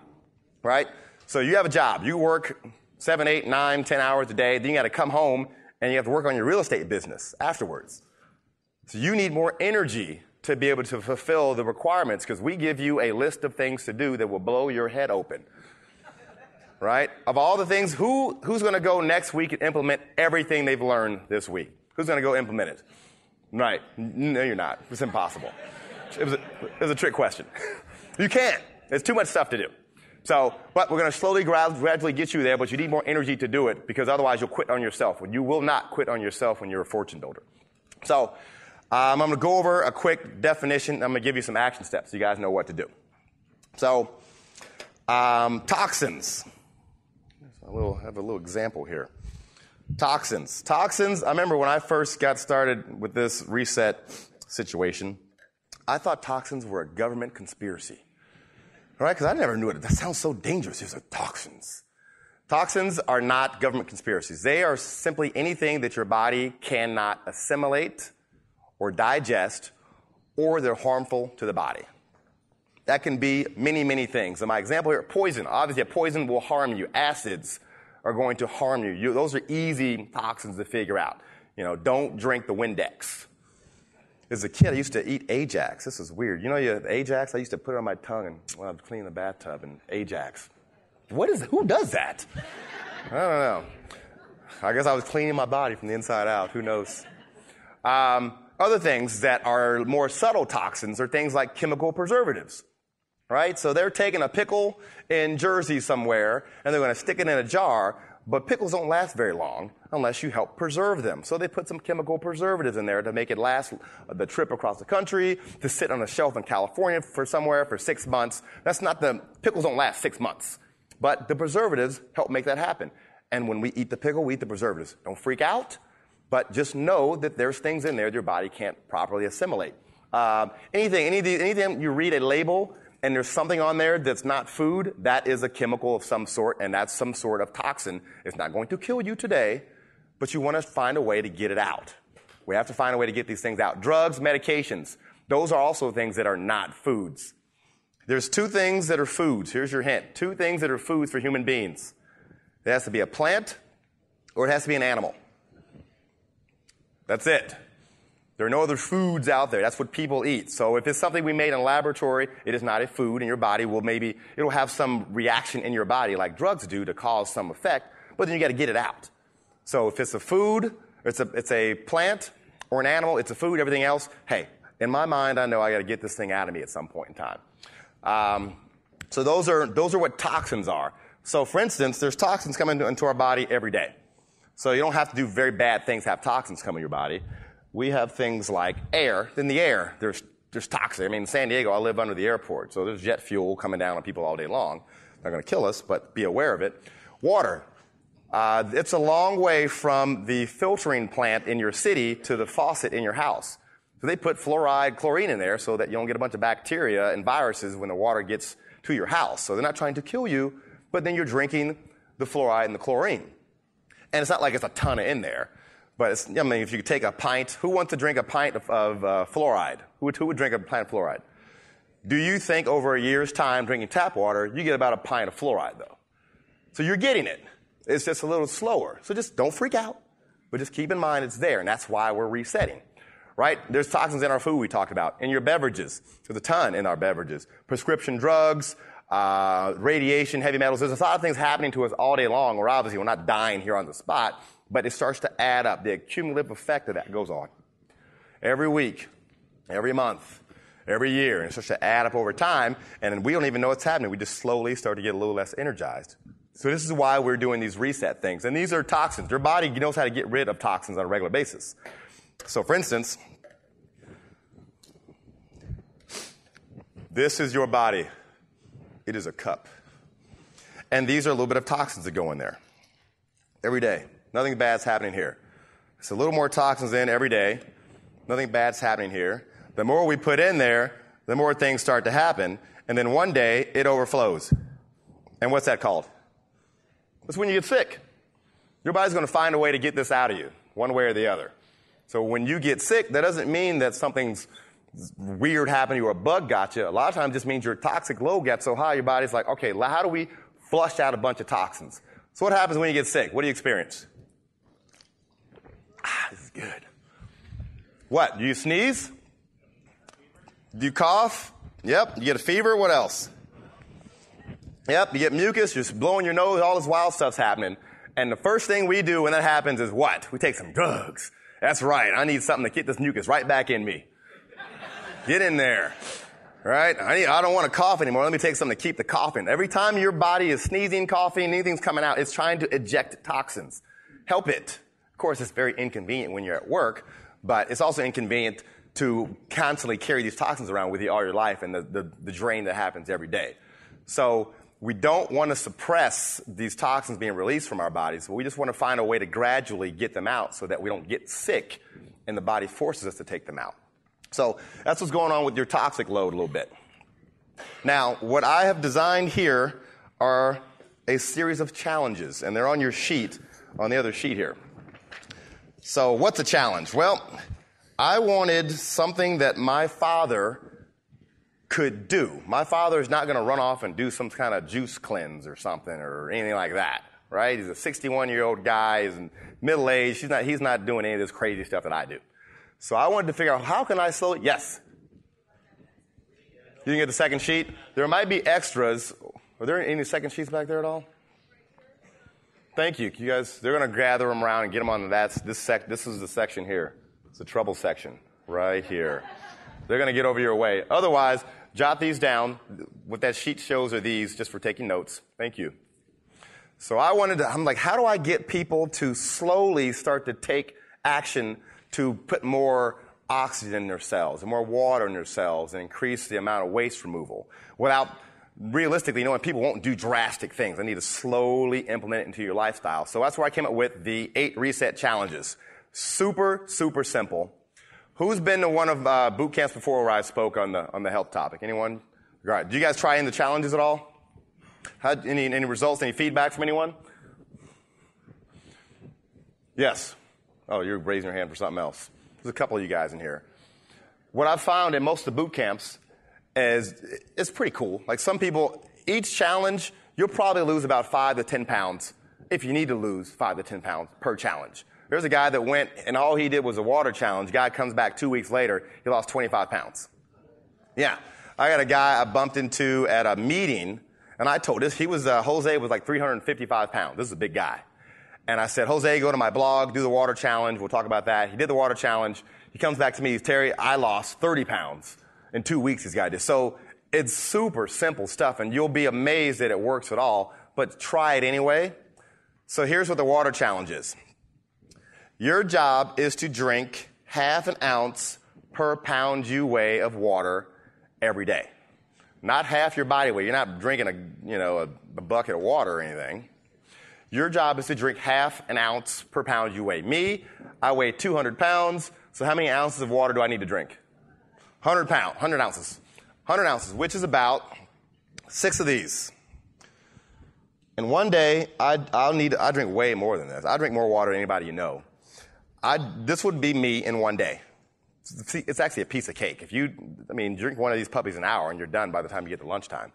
right? So you have a job. You work 7, 8, 9, 10 hours a day. Then you got to come home and you have to work on your real estate business afterwards. So you need more energy to be able to fulfill the requirements, because we give you a list of things to do that will blow your head open. Right? Of all the things, who's going to go next week and implement everything they've learned this week? Who's going to go implement it? Right. No, you're not. It's impossible. It was a trick question. You can't. There's too much stuff to do. So, but we're going to slowly, gradually get you there, but you need more energy to do it, because otherwise you'll quit on yourself. You will not quit on yourself when you're a fortune builder. So, I'm going to go over a quick definition. I'm going to give you some action steps so you guys know what to do. So, toxins. I have a little example here. Toxins. I remember when I first got started with this reset situation, I thought toxins were a government conspiracy. Right? Because I never knew it. That sounds so dangerous. These are toxins. Toxins are not government conspiracies. They are simply anything that your body cannot assimilate or digest, or they're harmful to the body. That can be many, many things. In my example here, poison. Obviously, a poison will harm you. Acids are going to harm you. Those are easy toxins to figure out. Don't drink the Windex. As a kid, I used to eat Ajax. This is weird. Ajax, I used to put it on my tongue and when I was cleaning the bathtub, and Ajax. Who does that? I don't know. I guess I was cleaning my body from the inside out. Who knows? Other things that are more subtle toxins are things like chemical preservatives, right? So they're taking a pickle in Jersey somewhere, and they're going to stick it in a jar, but pickles don't last very long unless you help preserve them. So they put some chemical preservatives in there to make it last the trip across the country, to sit on a shelf in California for 6 months. Pickles don't last 6 months. But the preservatives help make that happen. And when we eat the pickle, we eat the preservatives. Don't freak out, but just know that there's things in there that your body can't properly assimilate. Anything you read a label and there's something on there that's not food, that is a chemical of some sort, and that's some sort of toxin. It's not going to kill you today, but you want to find a way to get it out. We have to find a way to get these things out. Drugs, medications, those are also things that are not foods. There's 2 things that are foods. Here's your hint. 2 things that are foods for human beings. It has to be a plant or it has to be an animal. That's it. There are no other foods out there. That's what people eat. So if it's something we made in a laboratory, it is not a food, and your body it'll have some reaction in your body like drugs do to cause some effect, but then you got to get it out. So if it's a food, it's a plant or an animal, it's a food, everything else, hey, in my mind, I know I got to get this thing out of me at some point in time. So those are what toxins are. So for instance, there's toxins coming into our body every day. So you don't have to do very bad things to have toxins come in your body. We have things like air. In the air, there's toxins. I mean, in San Diego, I live under the airport, so there's jet fuel coming down on people all day long. Not going to kill us, but be aware of it. Water. It's a long way from the filtering plant in your city to the faucet in your house. So they put fluoride, chlorine in there so that you don't get a bunch of bacteria and viruses when the water gets to your house. So they're not trying to kill you, but then you're drinking the fluoride and the chlorine. And it's not like it's a ton in there. But if you take a pint, who wants to drink a pint of fluoride? Who would drink a pint of fluoride? Do you think over a year's time drinking tap water, you get about a pint of fluoride, though? So you're getting it. It's just a little slower. So just don't freak out, but just keep in mind it's there, and that's why we're resetting, right? There's toxins in our food we talked about, in your beverages. There's a ton in our beverages. Prescription drugs, radiation, heavy metals. There's a lot of things happening to us all day long. We're not dying here on the spot, but it starts to add up. The cumulative effect of that goes on every week, every month, every year. And it starts to add up over time, and we don't even know what's happening. We just slowly start to get a little less energized. So this is why we're doing these reset things. And these are toxins. Your body knows how to get rid of toxins on a regular basis. So for instance, this is your body. It is a cup. And these are a little bit of toxins that go in there every day. Nothing bad's happening here. It's a little more toxins in every day. Nothing bad's happening here. The more we put in there, the more things start to happen. And then one day, it overflows. And what's that called? That's when you get sick. Your body's going to find a way to get this out of you, one way or the other. So when you get sick, that doesn't mean that something's weird happened to you or a bug got you. A lot of times it just means your toxic load got so high, your body's like, okay, how do we flush out a bunch of toxins? So what happens when you get sick? What do you experience? This is good. What? Do you sneeze? Do you cough? Yep. You get a fever? What else? Yep. You get mucus. You're just blowing your nose. All this wild stuff's happening. And the first thing we do when that happens is what? We take some drugs. That's right. I need something to get this mucus right back in me. Get in there. Right? I don't want to cough anymore. Let me take something to keep the coughing. Every time your body is sneezing, coughing, anything's coming out, it's trying to eject toxins. Help it. Of course, it's very inconvenient when you're at work, but it's also inconvenient to constantly carry these toxins around with you all your life and the drain that happens every day. So we don't want to suppress these toxins being released from our bodies, but we just want to find a way to gradually get them out so that we don't get sick and the body forces us to take them out. So that's what's going on with your toxic load a little bit. Now, what I have designed here are a series of challenges, and they're on your sheet, on the other sheet here. So what's a challenge? Well, I wanted something that my father could do. My father is not going to run off and do some kind of juice cleanse or something or anything like that. right? He's a 61-year-old guy. He's middle-aged. He's not doing any of this crazy stuff that I do. So I wanted to figure out, how can I slow it? Yes. You didn't get the second sheet? There might be extras. Are there any second sheets back there at all? Thank you. You guys, they're going to gather them around and get them on this is the section here. It's the trouble section right here. They're going to get over your way. Otherwise, jot these down. What that sheet shows are these, just for taking notes. Thank you. So I'm like, how do I get people to slowly start to take action to put more oxygen in their cells and more water in their cells and increase the amount of waste removal without realistically knowing people won't do drastic things. I need to slowly implement it into your lifestyle. So that's where I came up with the 8 reset challenges. Super, super simple. Who's been to one of boot camps before where I spoke on the health topic? Anyone? All right. Do you guys try in the challenges at all? Any results, any feedback from anyone? Yes. Oh, you're raising your hand for something else. There's a couple of you guys in here. What I've found in most of the boot camps is it's pretty cool. Like some people, each challenge, you'll probably lose about 5 to 10 pounds if you need to lose 5 to 10 pounds per challenge. There's a guy that went and all he did was a water challenge. Guy comes back 2 weeks later, he lost 25 pounds. Yeah. I got a guy I bumped into at a meeting, and I told this, Jose was like 355 pounds. This is a big guy. And I said, Jose, go to my blog, do the water challenge. We'll talk about that. He did the water challenge. He comes back to me. He's, Terry, I lost 30 pounds in 2 weeks, this guy did. So it's super simple stuff, and you'll be amazed that it works at all, but try it anyway. So here's what the water challenge is. Your job is to drink half an ounce per pound you weigh of water every day. Not half your body weight. You're not drinking a bucket of water or anything. Your job is to drink half an ounce per pound you weigh. Me, I weigh 200 pounds. So how many ounces of water do I need to drink? 100 ounces. 100 ounces, which is about 6 of these. And one day, I drink way more than this. I drink more water than anybody you know. This would be me in one day. It's actually a piece of cake. Drink one of these puppies an hour and you're done by the time you get to lunchtime.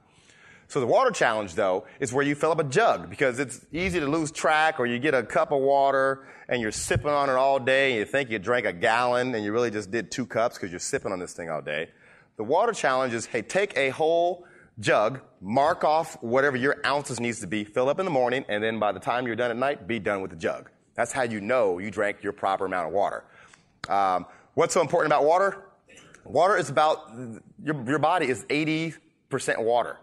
So the water challenge, though, is where you fill up a jug because it's easy to lose track, or you get a cup of water and you're sipping on it all day and you think you drank a gallon and you really just did 2 cups because you're sipping on this thing all day. The water challenge is, hey, take a whole jug, mark off whatever your ounces needs to be, fill up in the morning, and then by the time you're done at night, be done with the jug. That's how you know you drank your proper amount of water. What's so important about water? Water is about, your body is 80% water.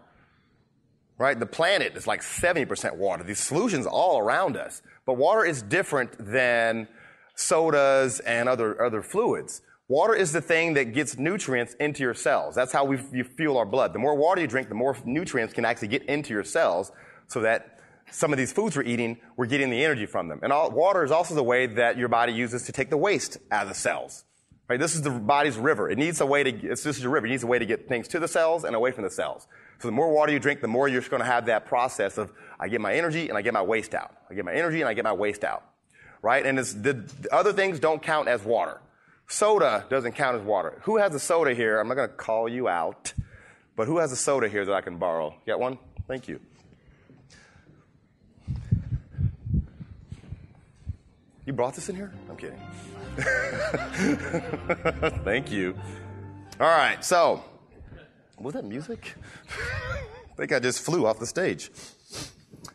Right? The planet is like 70% water. These solutions all around us. But water is different than sodas and other fluids. Water is the thing that gets nutrients into your cells. That's how you fuel our blood. The more water you drink, the more nutrients can actually get into your cells so that some of these foods we're eating, we're getting the energy from them. And water is also the way that your body uses to take the waste out of the cells. Right? This is the body's river. This is your river. It needs a way to get things to the cells and away from the cells. So the more water you drink, the more you're going to have that process of, I get my energy and I get my waste out. I get my energy and I get my waste out. Right? And the other things don't count as water. Soda doesn't count as water. Who has a soda here? I'm not going to call you out, but who has a soda here that I can borrow? Got one? Thank you. You brought this in here? I'm kidding. Thank you. All right, so, was that music? I think I just flew off the stage.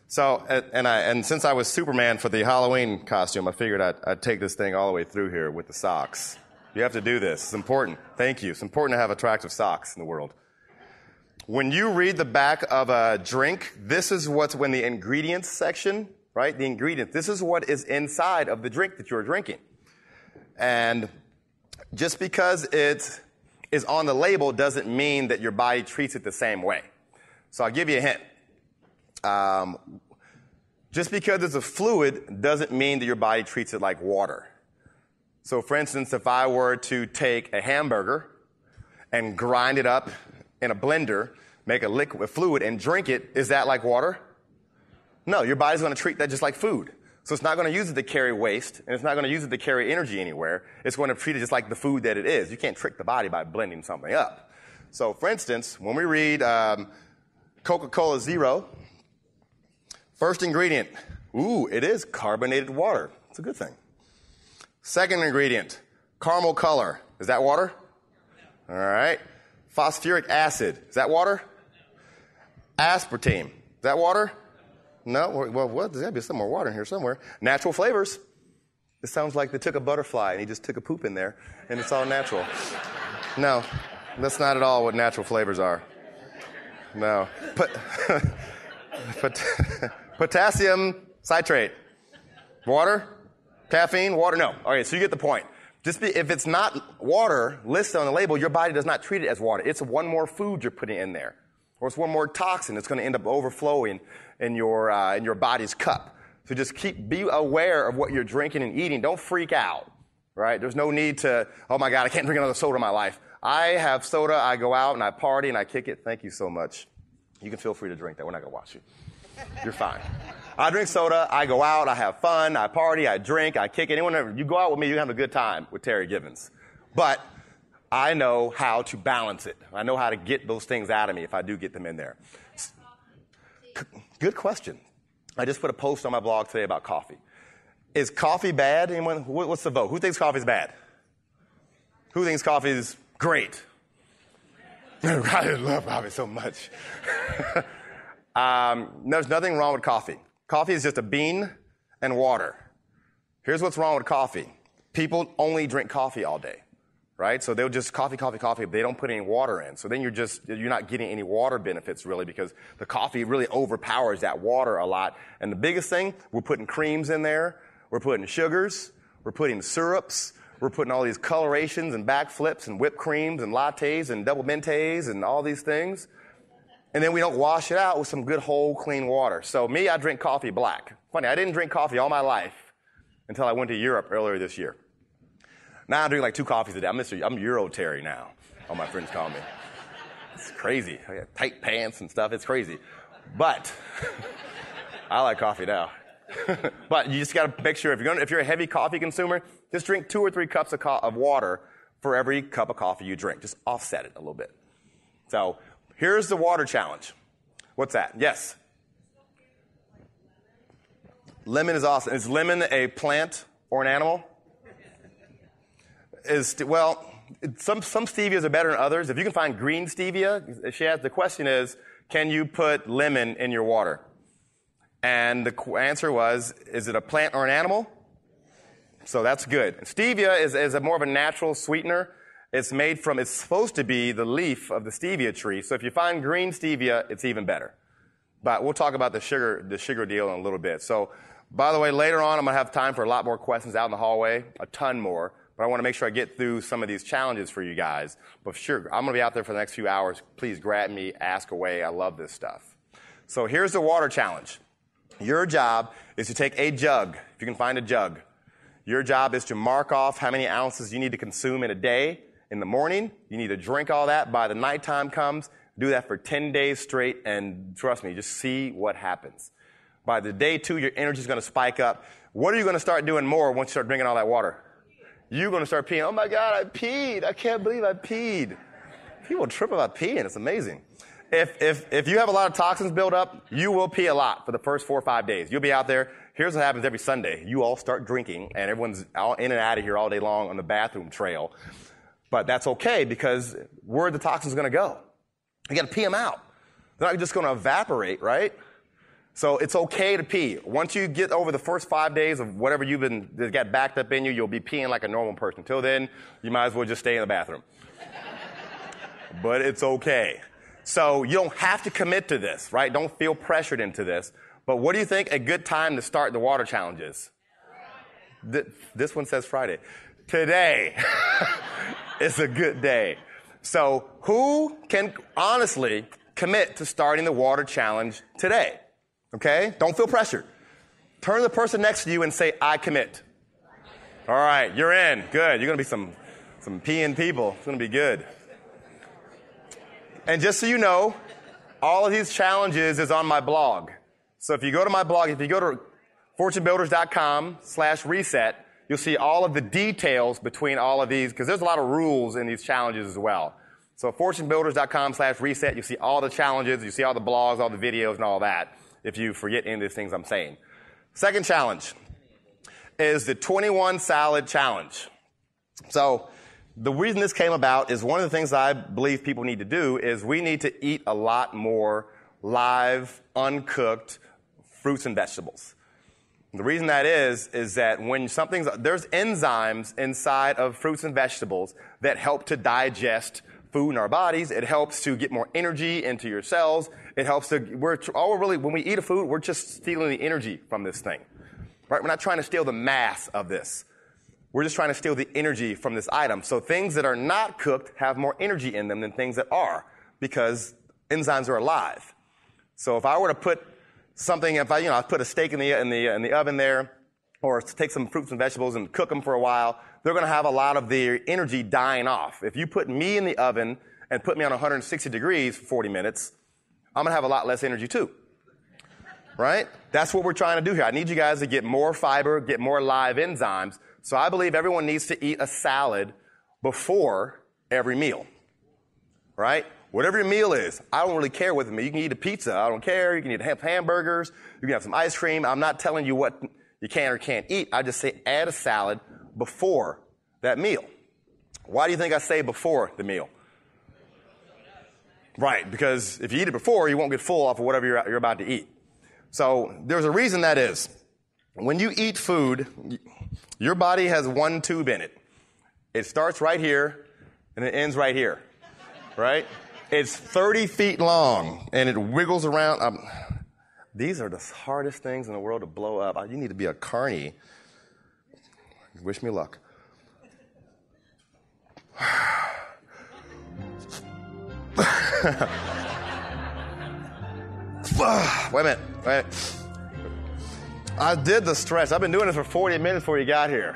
So, and since I was Superman for the Halloween costume, I figured I'd take this thing all the way through here with the socks. You have to do this. It's important. Thank you. It's important to have attractive socks in the world. When you read the back of a drink, this is what's in the ingredients section, right? The ingredients. This is what is inside of the drink that you're drinking. And just because it is on the label doesn't mean that your body treats it the same way. So I'll give you a hint. Just because it's a fluid doesn't mean that your body treats it like water. So for instance, if I were to take a hamburger and grind it up in a blender, make a fluid and drink it, is that like water? No, your body's going to treat that just like food. So it's not going to use it to carry waste, and it's not going to use it to carry energy anywhere. It's going to treat it just like the food that it is. You can't trick the body by blending something up. So for instance, when we read Coca-Cola Zero, first ingredient, Ooh, it is carbonated water. It's a good thing. Second ingredient, caramel color. Is that water? All right. Phosphoric acid. Is that water? Aspartame. Is that water? No? Well, what? There's got to be some more water in here somewhere. Natural flavors. It sounds like they took a butterfly and he just took a poop in there and it's all natural. No, that's not at all what natural flavors are. No. Potassium citrate. Water? Caffeine? Water? No. Okay, so you get the point. If it's not water listed on the label, your body does not treat it as water. It's one more food you're putting in there. Or it's one more toxin that's going to end up overflowing in your body's cup. So just be aware of what you're drinking and eating. Don't freak out, right? There's no need to, oh my God, I can't drink another soda in my life. I have soda, I go out and I party and I kick it. Thank you so much. You can feel free to drink that. We're not going to watch you. You're fine. I drink soda, I go out, I have fun, I party, I drink, I kick it. You go out with me, you have a good time with Terry Givens. But I know how to balance it. I know how to get those things out of me if I do get them in there. Good question. I just put a post on my blog today about coffee. Is coffee bad? Anyone? What's the vote? Who thinks coffee is bad? Who thinks coffee is great? I love coffee so much. There's nothing wrong with coffee. Coffee is just a bean and water. Here's what's wrong with coffee. People only drink coffee all day, right? So they'll just coffee. They don't put any water in. So then you're not getting any water benefits really because the coffee really overpowers that water a lot. And the biggest thing, we're putting creams in there. We're putting sugars. We're putting syrups. We're putting all these colorations and backflips and whipped creams and lattes and double mentés and all these things. And then we don't wash it out with some good, whole, clean water. So me, I drink coffee black. Funny, I didn't drink coffee all my life until I went to Europe earlier this year. Now I drink like 2 coffees a day. I'm Euro Terry now, all my friends call me. It's crazy. I got tight pants and stuff. It's crazy. But I like coffee now. But you just got to make sure if you're a heavy coffee consumer, just drink 2 or 3 cups of water for every cup of coffee you drink. Just offset it a little bit. So here's the water challenge. What's that? Yes? Lemon is awesome. Is lemon a plant or an animal? Some stevias are better than others. If you can find green stevia, the question is, can you put lemon in your water? And the answer was, is it a plant or an animal? So that's good. Stevia is more of a natural sweetener. It's supposed to be the leaf of the stevia tree. So if you find green stevia, it's even better. But we'll talk about the sugar deal in a little bit. So, by the way, later on, I'm going to have time for a lot more questions out in the hallway, a ton more. But I want to make sure I get through some of these challenges for you guys. But sure, I'm going to be out there for the next few hours. Please grab me, ask away. I love this stuff. So here's the water challenge. Your job is to take a jug, if you can find a jug. Your job is to mark off how many ounces you need to consume in a day. In the morning, you need to drink all that. By the nighttime comes, do that for 10 days straight, and trust me, just see what happens. By the day 2, your energy is going to spike up. What are you going to start doing more once you start drinking all that water? You're going to start peeing. Oh my God, I peed. I can't believe I peed. People trip about peeing. It's amazing. If you have a lot of toxins built up, you will pee a lot for the first 4 or 5 days. You'll be out there. Here's what happens every Sunday. You all start drinking, and everyone's all in and out of here all day long on the bathroom trail. But that's okay because where are the toxins going to go? You got to pee them out. They're not just going to evaporate, right? So it's okay to pee. Once you get over the first 5 days of whatever that got backed up in you, you'll be peeing like a normal person. Until then, you might as well just stay in the bathroom. But it's okay. So you don't have to commit to this, right? Don't feel pressured into this. But what do you think a good time to start the water challenge is? This one says Friday. Today is a good day. So who can honestly commit to starting the water challenge today? Okay? Don't feel pressured. Turn to the person next to you and say, I commit. All right, you're in. Good. You're going to be some peeing people. It's going to be good. And just so you know, all of these challenges is on my blog. So if you go to my blog, if you go to fortunebuilders.com/reset, you'll see all of the details between all of these, because there's a lot of rules in these challenges as well. So fortunebuilders.com/reset, you'll see all the challenges, you see all the blogs, all the videos, and all that, if you forget any of these things I'm saying. Second challenge is the 21 salad challenge. So the reason this came about is one of the things I believe people need to do is we need to eat a lot more live, uncooked fruits and vegetables. The reason that is that when there's enzymes inside of fruits and vegetables that help to digest food in our bodies. It helps to get more energy into your cells. It helps to, when we eat a food, we're just stealing the energy from this thing, right? We're not trying to steal the mass of this. We're just trying to steal the energy from this item. So things that are not cooked have more energy in them than things that are because enzymes are alive. So if I were to put something, I put a steak in the oven there, or take some fruits and vegetables and cook them for a while, they're going to have a lot of their energy dying off. If you put me in the oven and put me on 160 degrees for 40 minutes, I'm going to have a lot less energy too. Right? That's what we're trying to do here. I need you guys to get more fiber, get more live enzymes. So I believe everyone needs to eat a salad before every meal. Right? Whatever your meal is, I don't really care with me. You can eat a pizza. I don't care. You can eat hamburgers. You can have some ice cream. I'm not telling you what you can or can't eat. I just say add a salad before that meal. Why do you think I say before the meal? Right, because if you eat it before, you won't get full off of whatever you're about to eat. So there's a reason that is. When you eat food, your body has one tube in it. It starts right here, and it ends right here. Right? It's 30 feet long, and it wiggles around. These are the hardest things in the world to blow up. You need to be a carny. Wish me luck. Wait a minute. Wait. I did the stretch. I've been doing this for 40 minutes before you got here.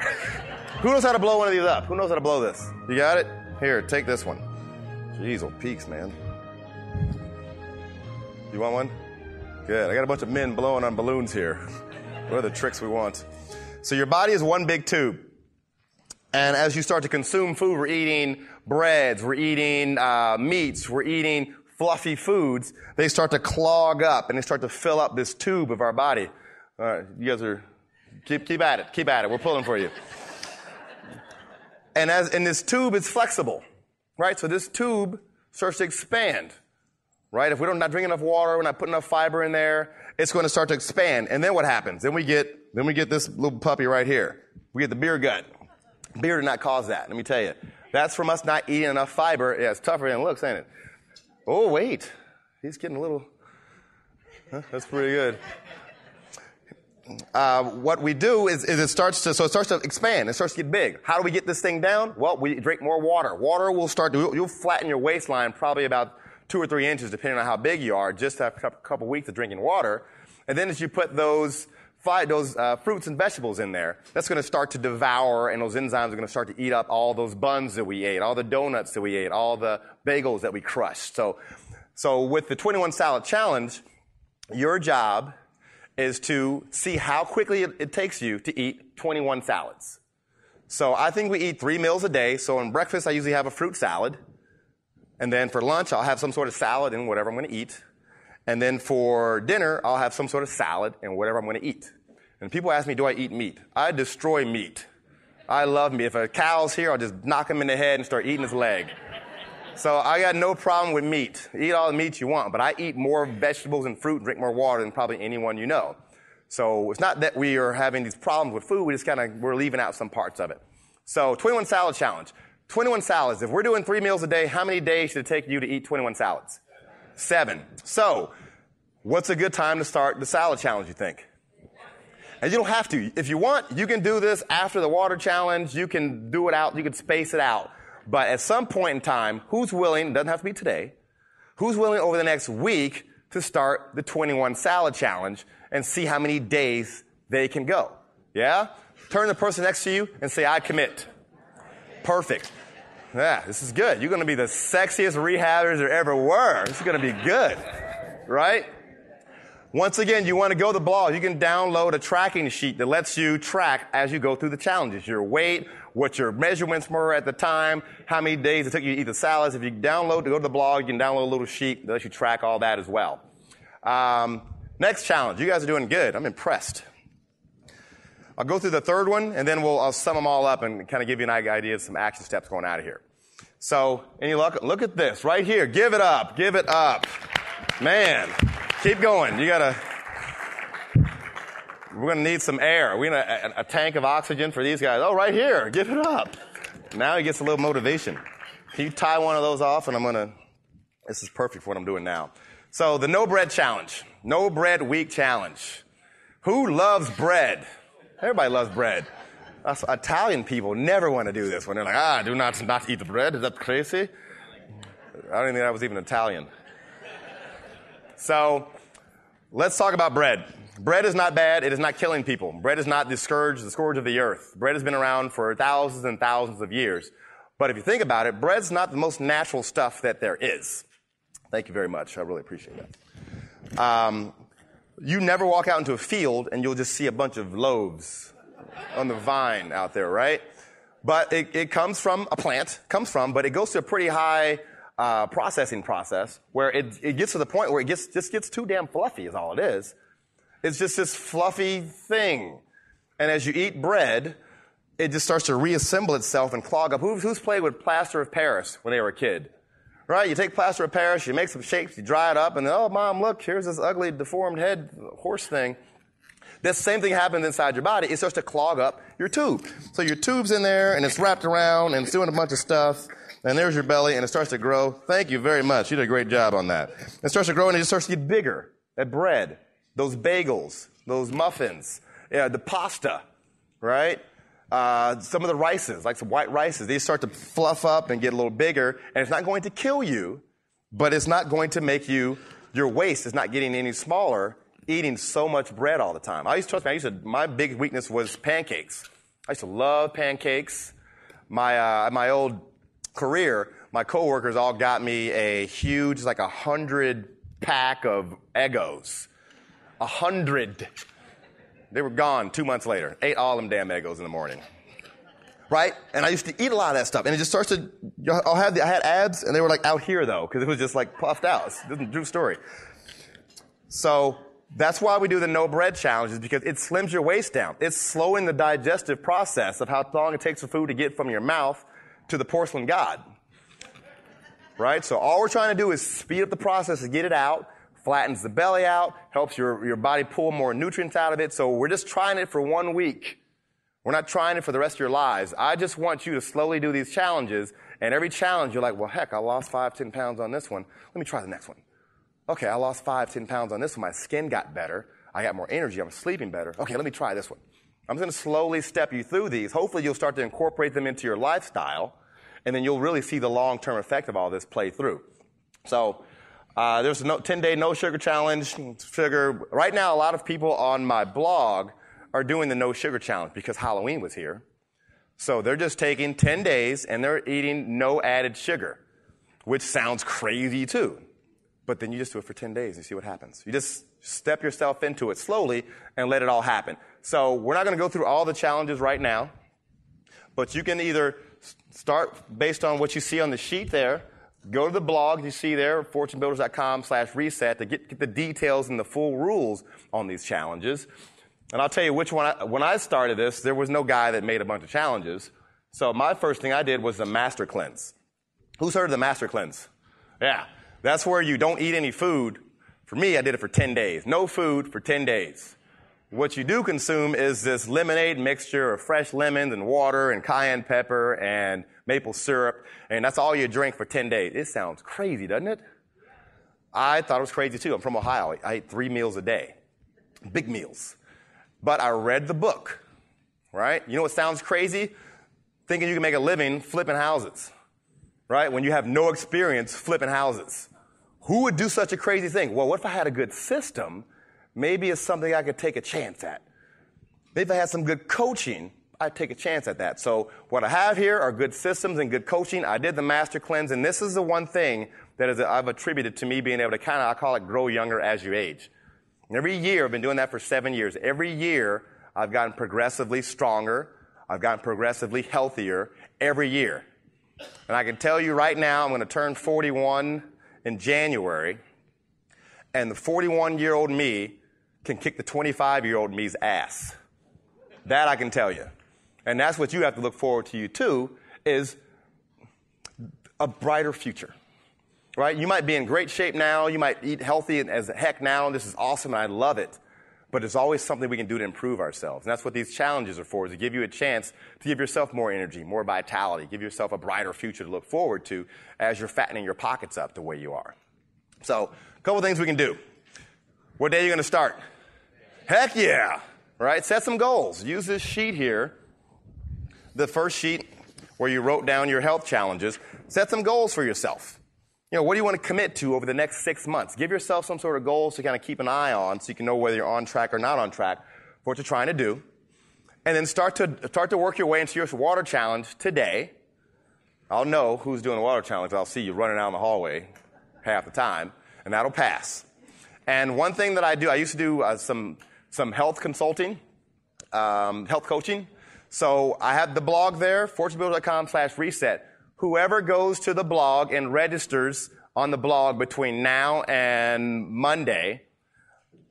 Who knows how to blow one of these up? Who knows how to blow this? You got it? Here, take this one. Jeez, oh peaks, man. You want one? Good. I got a bunch of men blowing on balloons here. What are the tricks we want? So your body is one big tube. And as you start to consume food, we're eating breads, we're eating meats, we're eating fluffy foods. They start to clog up and they start to fill up this tube of our body. All right, you guys are, keep at it. Keep at it. We're pulling for you. And this tube is flexible, right? So this tube starts to expand, right? If we're not drinking enough water, we're not putting enough fiber in there, it's going to start to expand. And then what happens? Then we get this little puppy right here. We get the beer gut. Beer did not cause that, let me tell you. That's from us not eating enough fiber. Yeah, it's tougher than it looks, ain't it? Oh, wait. He's getting a little... That's pretty good. What we do is it starts to expand. It starts to get big. How do we get this thing down? Well, we drink more water. Water will you'll flatten your waistline probably about 2 or 3 inches, depending on how big you are, just after a couple weeks of drinking water. And then as you put those fruits and vegetables in there, that's going to start to devour, and those enzymes are going to start to eat up all those buns that we ate, all the donuts that we ate, all the bagels that we crushed. So with the 21 Salad Challenge, your job is to see how quickly it takes you to eat 21 salads. So I think we eat 3 meals a day. So on breakfast, I usually have a fruit salad. And then for lunch, I'll have some sort of salad and whatever I'm going to eat. And then for dinner, I'll have some sort of salad and whatever I'm going to eat. And people ask me, do I eat meat? I destroy meat. I love meat. If a cow's here, I'll just knock him in the head and start eating his leg. So I got no problem with meat. Eat all the meat you want, but I eat more vegetables and fruit and drink more water than probably anyone you know. So it's not that we are having these problems with food. We're leaving out some parts of it. So 21 Salad Challenge. 21 salads. If we're doing 3 meals a day, how many days should it take you to eat 21 salads? 7. So what's a good time to start the salad challenge, you think? And you don't have to. If you want, you can do this after the water challenge. You can do it out. You can space it out. But at some point in time, who's willing, doesn't have to be today, who's willing over the next week to start the 21 Salad Challenge and see how many days they can go? Yeah? Turn to the person next to you and say, I commit. Perfect. Yeah, this is good. You're going to be the sexiest rehabbers there ever were. This is going to be good. Right? Once again, you want to go to the blog, you can download a tracking sheet that lets you track as you go through the challenges. Your weight, what your measurements were at the time, how many days it took you to eat the salads. If you go to the blog, you can download a little sheet that lets you track all that as well. Next challenge. You guys are doing good. I'm impressed. I'll go through the third one, and then I'll sum them all up and kind of give you an idea of some action steps going out of here. So, any luck? Look at this right here. Give it up. Give it up. Man, keep going. We're going to need some air. We're going to a tank of oxygen for these guys. Oh, right here. Give it up. Now he gets a little motivation. Can you tie one of those off? And this is perfect for what I'm doing now. So, the no bread challenge. No bread week challenge. Who loves bread? Everybody loves bread. Us Italian people never want to do this when they're like, do not eat the bread. Is that crazy? I don't even think I was even Italian. So, let's talk about bread. Bread is not bad. It is not killing people. Bread is not the scourge of the earth. Bread has been around for thousands and thousands of years. But if you think about it, bread's not the most natural stuff that there is. Thank you very much. I really appreciate that. You never walk out into a field and you'll just see a bunch of loaves on the vine out there, right? But it comes from a plant, but it goes to a pretty high processing process where it gets to the point where it just gets too damn fluffy is all it is. It's just this fluffy thing. And as you eat bread, it just starts to reassemble itself and clog up. Who's played with plaster of Paris when they were a kid? Right? You take plaster of Paris, you make some shapes, you dry it up, and then, oh, Mom, look, here's this ugly, deformed head horse thing. This same thing happens inside your body. It starts to clog up your tube. So your tube's in there, and it's wrapped around, and it's doing a bunch of stuff, and there's your belly, and it starts to grow. Thank you very much. You did a great job on that. It starts to grow, and it just starts to get bigger. That bread, those bagels, those muffins, the pasta, right? Some of the rices, like some white rices, they start to fluff up and get a little bigger, and it's not going to kill you, but it's not going to make your waist is not getting any smaller eating so much bread all the time. My big weakness was pancakes. I used to love pancakes. My old career, my coworkers all got me a huge, like 100 pack of Eggos. 100. They were gone 2 months later. Ate all them damn Eggos in the morning. Right? And I used to eat a lot of that stuff. And it just starts to, I had abs, and they were like out here though, because it was just like puffed out. This is a true story. So that's why we do the no bread challenge, is because it slims your waist down. It's slowing the digestive process of how long it takes for food to get from your mouth to the porcelain god. Right? So all we're trying to do is speed up the process to get it out, flattens the belly out, helps your body pull more nutrients out of it. So we're just trying it for 1 week. We're not trying it for the rest of your lives. I just want you to slowly do these challenges, and every challenge you're like, well, heck, I lost 5-10 pounds on this one. Let me try the next one. Okay, I lost 5-10 pounds on this one. My skin got better. I got more energy. I'm sleeping better. Okay, let me try this one. I'm just going to slowly step you through these. Hopefully you'll start to incorporate them into your lifestyle, and then you'll really see the long-term effect of all this play through. So there's a 10-day no sugar challenge. Sugar. Right now, a lot of people on my blog are doing the no sugar challenge because Halloween was here. So they're just taking 10 days and they're eating no added sugar, which sounds crazy too. But then you just do it for 10 days and see what happens. You just step yourself into it slowly and let it all happen. So we're not going to go through all the challenges right now, but you can either start based on what you see on the sheet there. Go to the blog you see there, fortunebuilders.com/reset, to get the details and the full rules on these challenges. And I'll tell you which one. When I started this, there was no guy that made a bunch of challenges. So my first thing I did was the Master Cleanse. Who's heard of the Master Cleanse? Yeah. That's where you don't eat any food. For me, I did it for 10 days. No food for 10 days. What you do consume is this lemonade mixture of fresh lemons and water and cayenne pepper and maple syrup, and that's all you drink for 10 days. It sounds crazy, doesn't it? I thought it was crazy too. I'm from Ohio. I eat 3 meals a day. Big meals. But I read the book, right? You know what sounds crazy? Thinking you can make a living flipping houses, right? When you have no experience flipping houses. Who would do such a crazy thing? Well, what if I had a good system? Maybe it's something I could take a chance at. Maybe if I had some good coaching, I'd take a chance at that. So what I have here are good systems and good coaching. I did the Master Cleanse, and this is the one thing that I've attributed to me being able to I call it grow younger as you age. Every year, I've been doing that for 7 years. Every year, I've gotten progressively stronger. I've gotten progressively healthier every year. And I can tell you right now, I'm going to turn 41 in January, and the 41-year-old me can kick the 25-year-old me's ass. That I can tell you. And that's what you have to look forward to you too, is a brighter future. Right? You might be in great shape now. You might eat healthy as heck now. And this is awesome and I love it. But there's always something we can do to improve ourselves. And that's what these challenges are for, is to give you a chance to give yourself more energy, more vitality, give yourself a brighter future to look forward to as you're fattening your pockets up the way you are. So, a couple things we can do. What day are you going to start? Heck yeah! Right? Set some goals. Use this sheet here, the first sheet where you wrote down your health challenges. Set some goals for yourself. What do you want to commit to over the next 6 months? Give yourself some sort of goals to kind of keep an eye on so you can know whether you're on track or not on track for what you're trying to do. And then start to work your way into your water challenge today. I'll know who's doing the water challenge. I'll see you running out in the hallway half the time, and that'll pass. And one thing that I used to do some health consulting, health coaching. So I have the blog there, fortunebuilder.com/reset. Whoever goes to the blog and registers on the blog between now and Monday,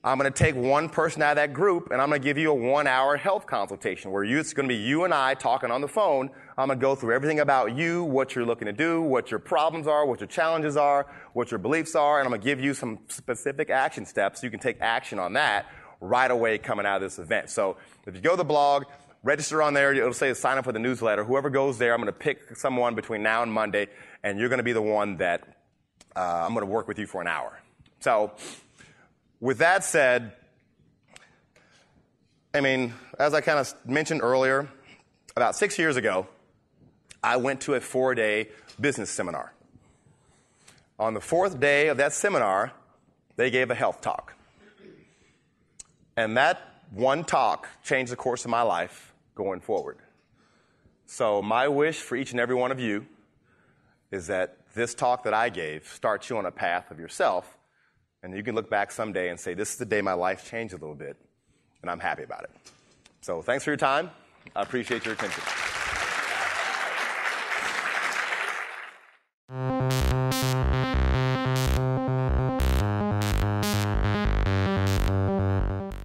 I'm going to take one person out of that group and I'm going to give you a 1-hour health consultation where it's going to be you and I talking on the phone. I'm going to go through everything about you, what you're looking to do, what your problems are, what your challenges are, what your beliefs are, and I'm going to give you some specific action steps so you can take action on that right away coming out of this event. So if you go to the blog, register on there. It'll say sign up for the newsletter. Whoever goes there, I'm going to pick someone between now and Monday, and you're going to be the one that I'm going to work with you for an hour. So with that said, as I kind of mentioned earlier, about 6 years ago, I went to a 4-day business seminar. On the 4th day of that seminar, they gave a health talk. And that one talk changed the course of my life going forward. So my wish for each and every one of you is that this talk that I gave starts you on a path of yourself, and you can look back someday and say, this is the day my life changed a little bit, and I'm happy about it. So thanks for your time. I appreciate your attention.